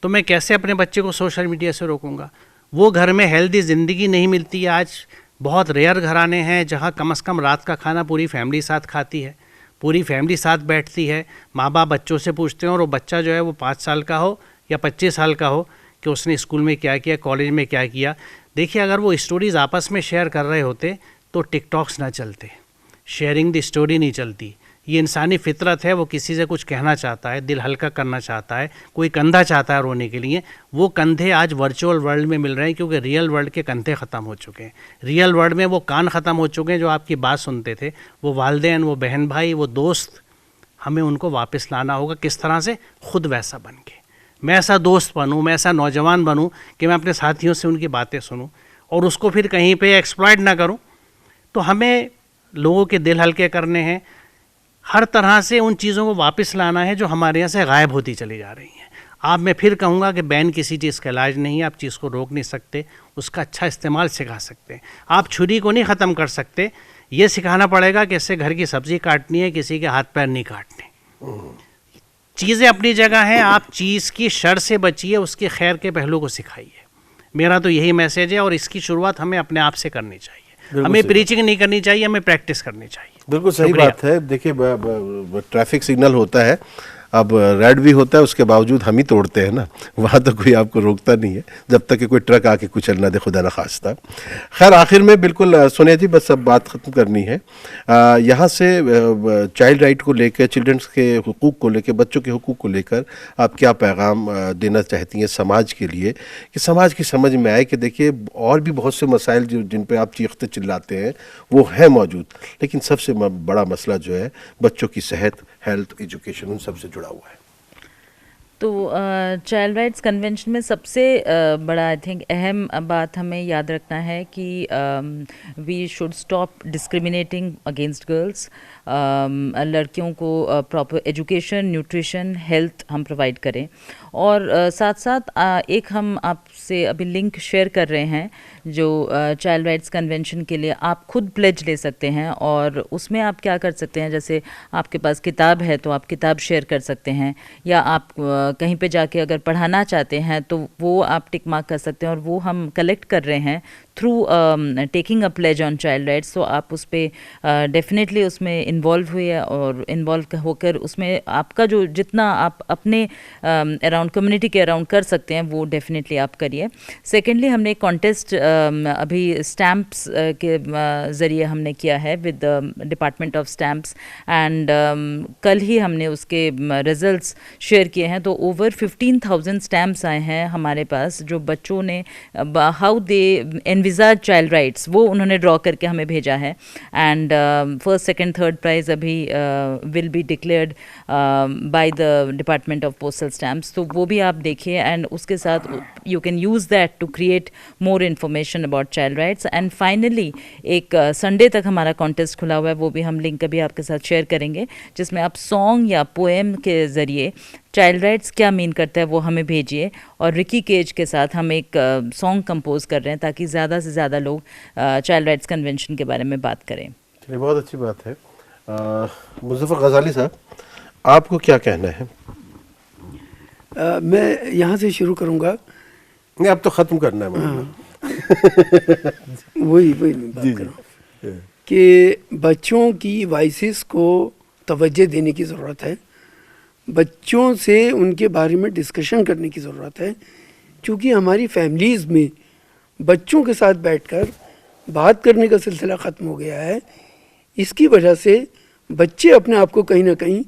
तो मैं कैसे अपने बच्चे को सोशल मीडिया से रोकूँगा। वो घर में हेल्दी ज़िंदगी नहीं मिलती है। आज बहुत रेयर घराने हैं जहाँ कम से कम रात का खाना पूरी फैमिली साथ खाती है, पूरी फैमिली साथ बैठती है। माँ बाप बच्चों से पूछते हैं, और वो बच्चा जो है वो 5 साल का हो या 25 साल का हो, कि उसने स्कूल में क्या किया, कॉलेज में क्या किया। देखिए, अगर वो स्टोरीज़ आपस में शेयर कर रहे होते तो टिकटॉक्स ना चलते, शेयरिंग द स्टोरी नहीं चलती, ये इंसानी फितरत है, वो किसी से कुछ कहना चाहता है, दिल हल्का करना चाहता है, कोई कंधा चाहता है रोने के लिए, वो कंधे आज वर्चुअल वर्ल्ड में मिल रहे हैं, क्योंकि रियल वर्ल्ड के कंधे ख़त्म हो चुके हैं। रियल वर्ल्ड में वो कान ख़त्म हो चुके हैं जो आपकी बात सुनते थे, वो वालिदैन, वो बहन भाई, वो दोस्त, हमें उनको वापस लाना होगा। किस तरह से? खुद वैसा बन के, मैं ऐसा दोस्त बनूं, मैं ऐसा नौजवान बनूं कि मैं अपने साथियों से उनकी बातें सुनूं और उसको फिर कहीं पे एक्सप्लॉइट ना करूं। तो हमें लोगों के दिल हल्के करने हैं, हर तरह से उन चीज़ों को वापस लाना है जो हमारे यहाँ से गायब होती चली जा रही हैं। आप, मैं फिर कहूँगा कि बैन किसी चीज़ का इलाज नहीं है, आप चीज़ को रोक नहीं सकते, उसका अच्छा इस्तेमाल सिखा सकते हैं। आप छुरी को नहीं ख़त्म कर सकते, ये सिखाना पड़ेगा कि इससे घर की सब्ज़ी काटनी है, किसी के हाथ पैर नहीं काटने। चीज़ें अपनी जगह हैं, आप चीज़ की शर से बचिए, उसके खैर के पहलू को सिखाइए। मेरा तो यही मैसेज है और इसकी शुरुआत हमें अपने आप से करनी चाहिए। हमें प्रीचिंग नहीं करनी चाहिए, हमें प्रैक्टिस करनी चाहिए। बिल्कुल सही बात है। देखिए ट्रैफिक सिग्नल होता है, अब रेड भी होता है, उसके बावजूद हम ही तोड़ते हैं ना, वहाँ तो कोई आपको रोकता नहीं है जब तक कि कोई ट्रक आके कुचल ना दे, खुदा न खास्ता। खैर आखिर में बिल्कुल सोनिया जी, बस अब बात ख़त्म करनी है। यहाँ से चाइल्ड राइट को लेकर, चिल्ड्रंस के हुकूक़ को लेकर, बच्चों के हुकूक़ को लेकर आप क्या पैगाम देना चाहती हैं समाज के लिए, कि समाज की समझ में आए कि देखिए और भी बहुत से मसाइल जो जिन पर आप चीखते चिल्लाते हैं वो हैं मौजूद, लेकिन सबसे बड़ा मसला जो है बच्चों की सेहत, हेल्थ, एजुकेशन, उन सबसे जुड़ा हुआ है। तो चाइल्ड राइट्स कन्वेंशन में सबसे बड़ा आई थिंक अहम बात हमें याद रखना है कि we should stop discriminating against girls. लड़कियों को प्रॉपर एजुकेशन, न्यूट्रिशन, हेल्थ हम प्रोवाइड करें। और साथ साथ एक हम आपसे अभी लिंक शेयर कर रहे हैं जो चाइल्ड राइट्स कन्वेंशन के लिए आप खुद प्लेज ले सकते हैं, और उसमें आप क्या कर सकते हैं, जैसे आपके पास किताब है तो आप किताब शेयर कर सकते हैं, या आप कहीं पे जाके अगर पढ़ाना चाहते हैं तो वो आप टिक मार्क कर सकते हैं, और वो हम कलेक्ट कर रहे हैं through taking a pledge on child rights. तो आप उस पर डेफिनेटली उसमें इन्वॉल्व हुए और इन्वॉल्व होकर उसमें आपका जो जितना आप अपने अराउंड कम्युनिटी के अराउंड कर सकते हैं वो डेफिनेटली आप करिए। सेकेंडली हमने कॉन्टेस्ट अभी स्टैम्प्स के ज़रिए हमने किया है with department of stamps, and कल ही हमने उसके रिजल्ट्स शेयर किए हैं। तो ओवर 15,000 स्टैम्प्स आए हैं हमारे पास जो बच्चों ने how they envisage child rights वो उन्होंने ड्रॉ करके हमें भेजा है। And first, second, third prize अभी will be declared by the department of postal stamps. तो वो भी आप देखिए, एंड उसके साथ you can use that to create more information about child rights. And finally एक संडे तक हमारा कॉन्टेस्ट खुला हुआ है, वो भी हम लिंक अभी आपके साथ शेयर करेंगे, जिसमें आप सॉन्ग या पोएम के ज़रिए चाइल्ड राइट्स क्या मीन करता है वो हमें भेजिए। और रिकी केज के साथ हम एक सॉन्ग कंपोज कर रहे हैं ताकि ज़्यादा से ज़्यादा लोग चाइल्ड राइट्स कन्वेंशन के बारे में बात करें। चलिए, बहुत अच्छी बात है। मुज़फ़्फ़र ग़ज़ाली साहब, आपको क्या कहना है? मैं यहाँ से शुरू करूँगा। नहीं, अब तो ख़त्म करना है। वही मैं बात कर रहा हूँ कि बच्चों की वॉइसेस को तवज्जो देने की ज़रूरत है, बच्चों से उनके बारे में डिस्कशन करने की ज़रूरत है, क्योंकि हमारी फैमिलीज़ में बच्चों के साथ बैठकर बात करने का सिलसिला ख़त्म हो गया है। इसकी वजह से बच्चे अपने आप को कहीं ना कहीं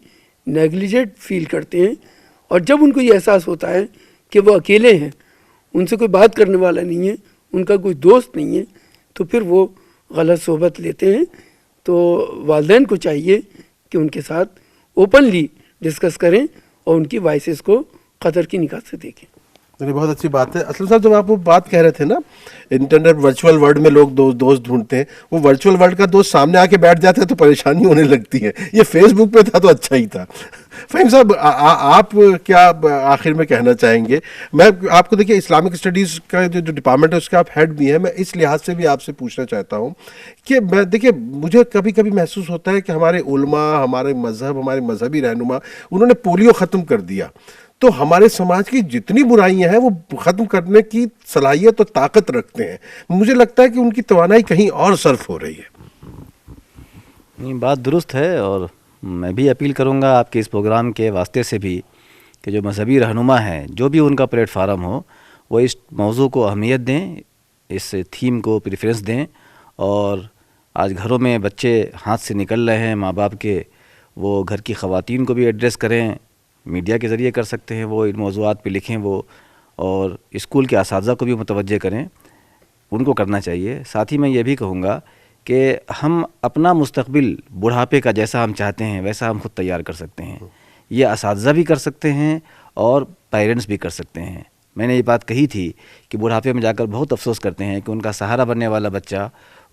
नेग्लिजेंट फील करते हैं, और जब उनको ये एहसास होता है कि वो अकेले हैं, उनसे कोई बात करने वाला नहीं है, उनका कोई दोस्त नहीं है, तो फिर वो गलत सोहबत लेते हैं। तो वालिदैन को चाहिए कि उनके साथ ओपनली डिस्कस करें और उनकी वॉइसेस को कदर की निगाह से देखें। चलिए, बहुत अच्छी बात है। असलम साहब, जब आप वो बात कह रहे थे ना, इंटरनेट वर्चुअल वर्ल्ड में लोग दोस्त ढूंढते हैं, वो वर्चुअल वर्ल्ड का दोस्त सामने आके बैठ जाते हैं तो परेशानी होने लगती है। ये फेसबुक पे था तो अच्छा ही था। फ़हीम साहब, आप क्या आखिर में कहना चाहेंगे? मैं आपको, देखिए, इस्लामिक स्टडीज़ का जो डिपार्टमेंट है उसका आप हेड भी हैं, मैं इस लिहाज से भी आपसे पूछना चाहता हूँ कि मैं, देखिए, मुझे कभी कभी महसूस होता है कि हमारे उलमा, हमारे मज़हब, हमारे मजहबी रहनुमा, उन्होंने पोलियो ख़त्म कर दिया, तो हमारे समाज की जितनी बुराइयां हैं वो ख़त्म करने की सलाहियत और ताकत रखते हैं। मुझे लगता है कि उनकी तवानाई कहीं और सर्फ हो रही है। नहीं, बात दुरुस्त है, और मैं भी अपील करूंगा आपके इस प्रोग्राम के वास्ते से भी कि जो मजहबी रहनुमा हैं, जो भी उनका प्लेटफार्म हो, वो इस मौजू को अहमियत दें, इस थीम को प्रेफरेंस दें। और आज घरों में बच्चे हाथ से निकल रहे हैं माँ बाप के, वो घर की ख़वातीन को भी एड्रेस करें, मीडिया के ज़रिए कर सकते हैं, वो इन मौज़ूआत पे लिखें वो, और स्कूल के असातिज़ा को भी मुतवज्जे करें, उनको करना चाहिए। साथ ही मैं ये भी कहूँगा कि हम अपना मुस्तक़बिल बुढ़ापे का जैसा हम चाहते हैं वैसा हम खुद तैयार कर सकते हैं। ये असातिज़ा भी कर सकते हैं और पेरेंट्स भी कर सकते हैं। मैंने ये बात कही थी कि बुढ़ापे में जाकर बहुत अफसोस करते हैं कि उनका सहारा बनने वाला बच्चा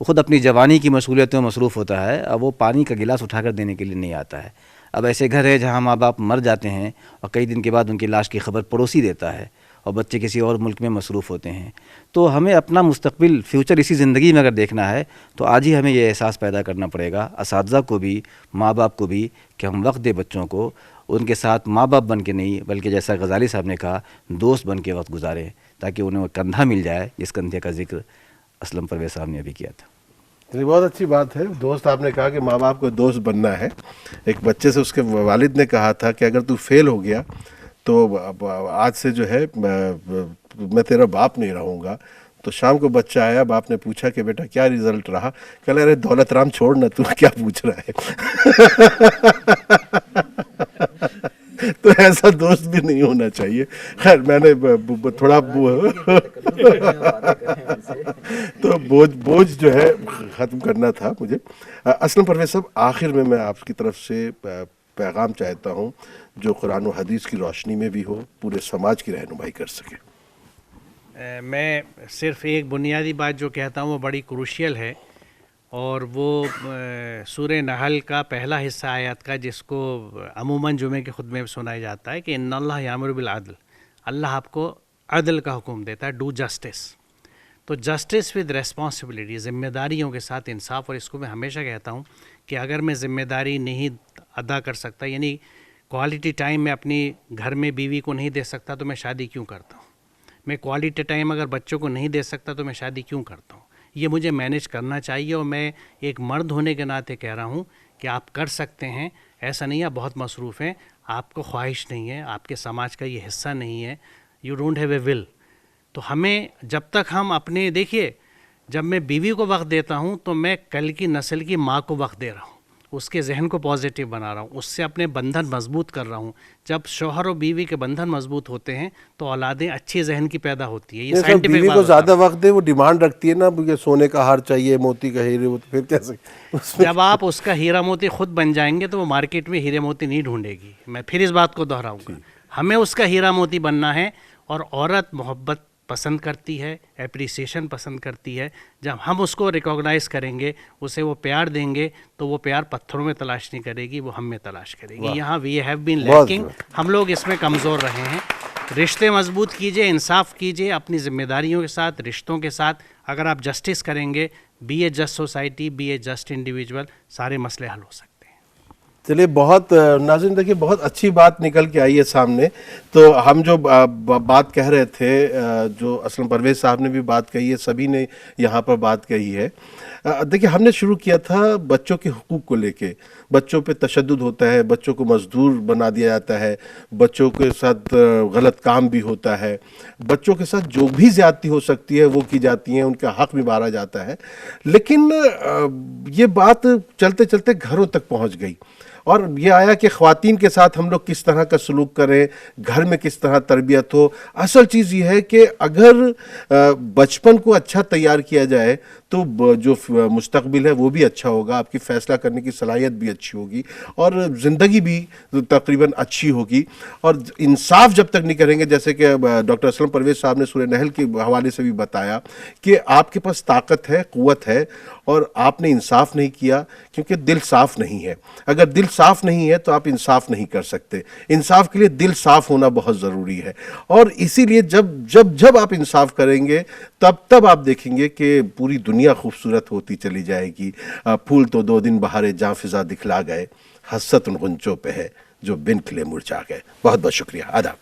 वो ख़ुद अपनी जवानी की मशगूलियतों में मसरूफ़ होता है, अब वो पानी का गिलास उठाकर देने के लिए नहीं आता है। अब ऐसे घर है जहाँ माँ बाप मर जाते हैं और कई दिन के बाद उनकी लाश की खबर पड़ोसी देता है और बच्चे किसी और मुल्क में मसरूफ़ होते हैं। तो हमें अपना मुस्तक़बिल, फ्यूचर इसी ज़िंदगी में अगर देखना है तो आज ही हमें ये एहसास पैदा करना पड़ेगा, असातिज़ा को भी, माँ बाप को भी, कि हम वक्त दे बच्चों को, उनके साथ माँ बाप बन के नहीं बल्कि जैसा गज़ाली साहब ने कहा दोस्त बन के वक्त गुजारें, ताकि उन्हें कंधा मिल जाए, जिस कंधे का जिक्र असलम परवेज़ साहब ने अभी किया था। ये बहुत अच्छी बात है। दोस्त, आपने कहा कि माँ बाप को दोस्त बनना है। एक बच्चे से उसके वालिद ने कहा था कि अगर तू फेल हो गया तो आज से जो है मैं तेरा बाप नहीं रहूँगा। तो शाम को बच्चा आया, बाप ने पूछा कि बेटा क्या रिजल्ट रहा? कह अरे दौलत राम छोड़ ना, तू क्या पूछ रहा है? तो ऐसा दोस्त भी नहीं होना चाहिए। खैर, मैंने थोड़ा तो बोझ जो है ख़त्म करना था मुझे। असलम परवेज़ साहब, आखिर में मैं आपकी तरफ से पैगाम चाहता हूँ जो कुरान और हदीस की रोशनी में भी हो, पूरे समाज की रहनुमाई कर सके। मैं सिर्फ़ एक बुनियादी बात जो कहता हूँ वो बड़ी क्रूशियल है, और वो सूरह नहल का पहला हिस्सा आयत का, जिसको अमूमन जुमे के खुतबे में सुनाया जाता है कि इन्नल्लाह यामुरु बिल अदल, अल्लाह आपको अदल का हुक्म देता है, डू जस्टिस। तो जस्टिस विद रेस्पॉन्सिबिलिटी, ज़िम्मेदारियों के साथ इंसाफ। और इसको मैं हमेशा कहता हूँ कि अगर मैं ज़िम्मेदारी नहीं अदा कर सकता, यानी क्वालिटी टाइम मैं अपनी घर में बीवी को नहीं दे सकता, तो मैं शादी क्यों करता हूँ? मैं क्वालिटी टाइम अगर बच्चों को नहीं दे सकता तो मैं शादी क्यों करता हूँ? ये मुझे मैनेज करना चाहिए। और मैं एक मर्द होने के नाते कह रहा हूँ कि आप कर सकते हैं। ऐसा नहीं है बहुत मसरूफ़ हैं, आपको ख्वाहिश नहीं है, आपके समाज का ये हिस्सा नहीं है, you don't have a will. तो हमें जब तक हम अपने, देखिए, जब मैं बीवी को वक्त देता हूँ तो मैं कल की नस्ल की माँ को वक्त दे रहा हूँ, उसके जहन को पॉजिटिव बना रहा हूँ, उससे अपने बंधन मजबूत कर रहा हूँ। जब शौहर और बीवी के बंधन मजबूत होते हैं तो औलादें अच्छी जहन की पैदा होती है। ये साइंटिफिक बीवी बात को होता है। ज़्यादा वक्त दे, वो डिमांड रखती है ना, मुझे सोने का हार चाहिए, मोती का हीरे, वो तो फिर कैसे जब आप उसका हीरा मोती खुद बन जाएंगे तो वो मार्केट में हीरे मोती नहीं ढूंढेगी। मैं फिर इस बात को दोहराऊंगा, हमें उसका हीरा मोती बनना है। और औरत मोहब्बत पसंद करती है, एप्रिसिएशन पसंद करती है। जब हम उसको रिकॉग्नाइज करेंगे, उसे वो प्यार देंगे, तो वो प्यार पत्थरों में तलाश नहीं करेगी, वो हम में तलाश करेगी। यहाँ वी हैव बीन लैकिंग, हम लोग इसमें कमज़ोर रहे हैं। रिश्ते मजबूत कीजिए, इंसाफ कीजिए अपनी ज़िम्मेदारियों के साथ, रिश्तों के साथ। अगर आप जस्टिस करेंगे, बी ए जस्ट सोसाइटी, बी ए जस्ट इंडिविजुअल, सारे मसले हल हो सकते हैं। चलिए, बहुत नाज़रीन, देखिए बहुत अच्छी बात निकल के आई है सामने। तो हम जो बात कह रहे थे, जो असलम परवेज़ साहब ने भी बात कही है, सभी ने यहाँ पर बात कही है। देखिए, हमने शुरू किया था बच्चों के हुकूक को लेके। बच्चों पे तशद्दुद होता है, बच्चों को मजदूर बना दिया जाता है, बच्चों के साथ गलत काम भी होता है, बच्चों के साथ जो भी ज़्यादती हो सकती है वो की जाती है, उनका हक भी मारा जाता है। लेकिन ये बात चलते चलते घरों तक पहुँच गई और ये आया कि ख़वातीन के साथ हम लोग किस तरह का सलूक करें, घर में किस तरह तरबियत हो। असल चीज़ ये है कि अगर बचपन को अच्छा तैयार किया जाए तो जो मुस्तकबिल है वो भी अच्छा होगा, आपकी फ़ैसला करने की सलाहियत भी अच्छी होगी और ज़िंदगी भी तकरीबन अच्छी होगी। और इंसाफ जब तक नहीं करेंगे, जैसे कि डॉक्टर असलम परवेज़ साहब ने सूरह नहल के हवाले से भी बताया कि आपके पास ताकत है, क़ुव्वत है, और आपने इंसाफ नहीं किया क्योंकि दिल साफ़ नहीं है। अगर दिल साफ़ नहीं है तो आप इंसाफ नहीं कर सकते। इंसाफ के लिए दिल साफ़ होना बहुत ज़रूरी है। और इसीलिए जब जब जब आप इंसाफ करेंगे तब आप देखेंगे कि पूरी दुनिया खूबसूरत होती चली जाएगी। फूल तो 2 दिन बहारे जहाँ फिज़ा दिखला गए, हसरत उन गुंचों पे है जो बिन खिले मुरझा गए। बहुत बहुत शुक्रिया, आदाब।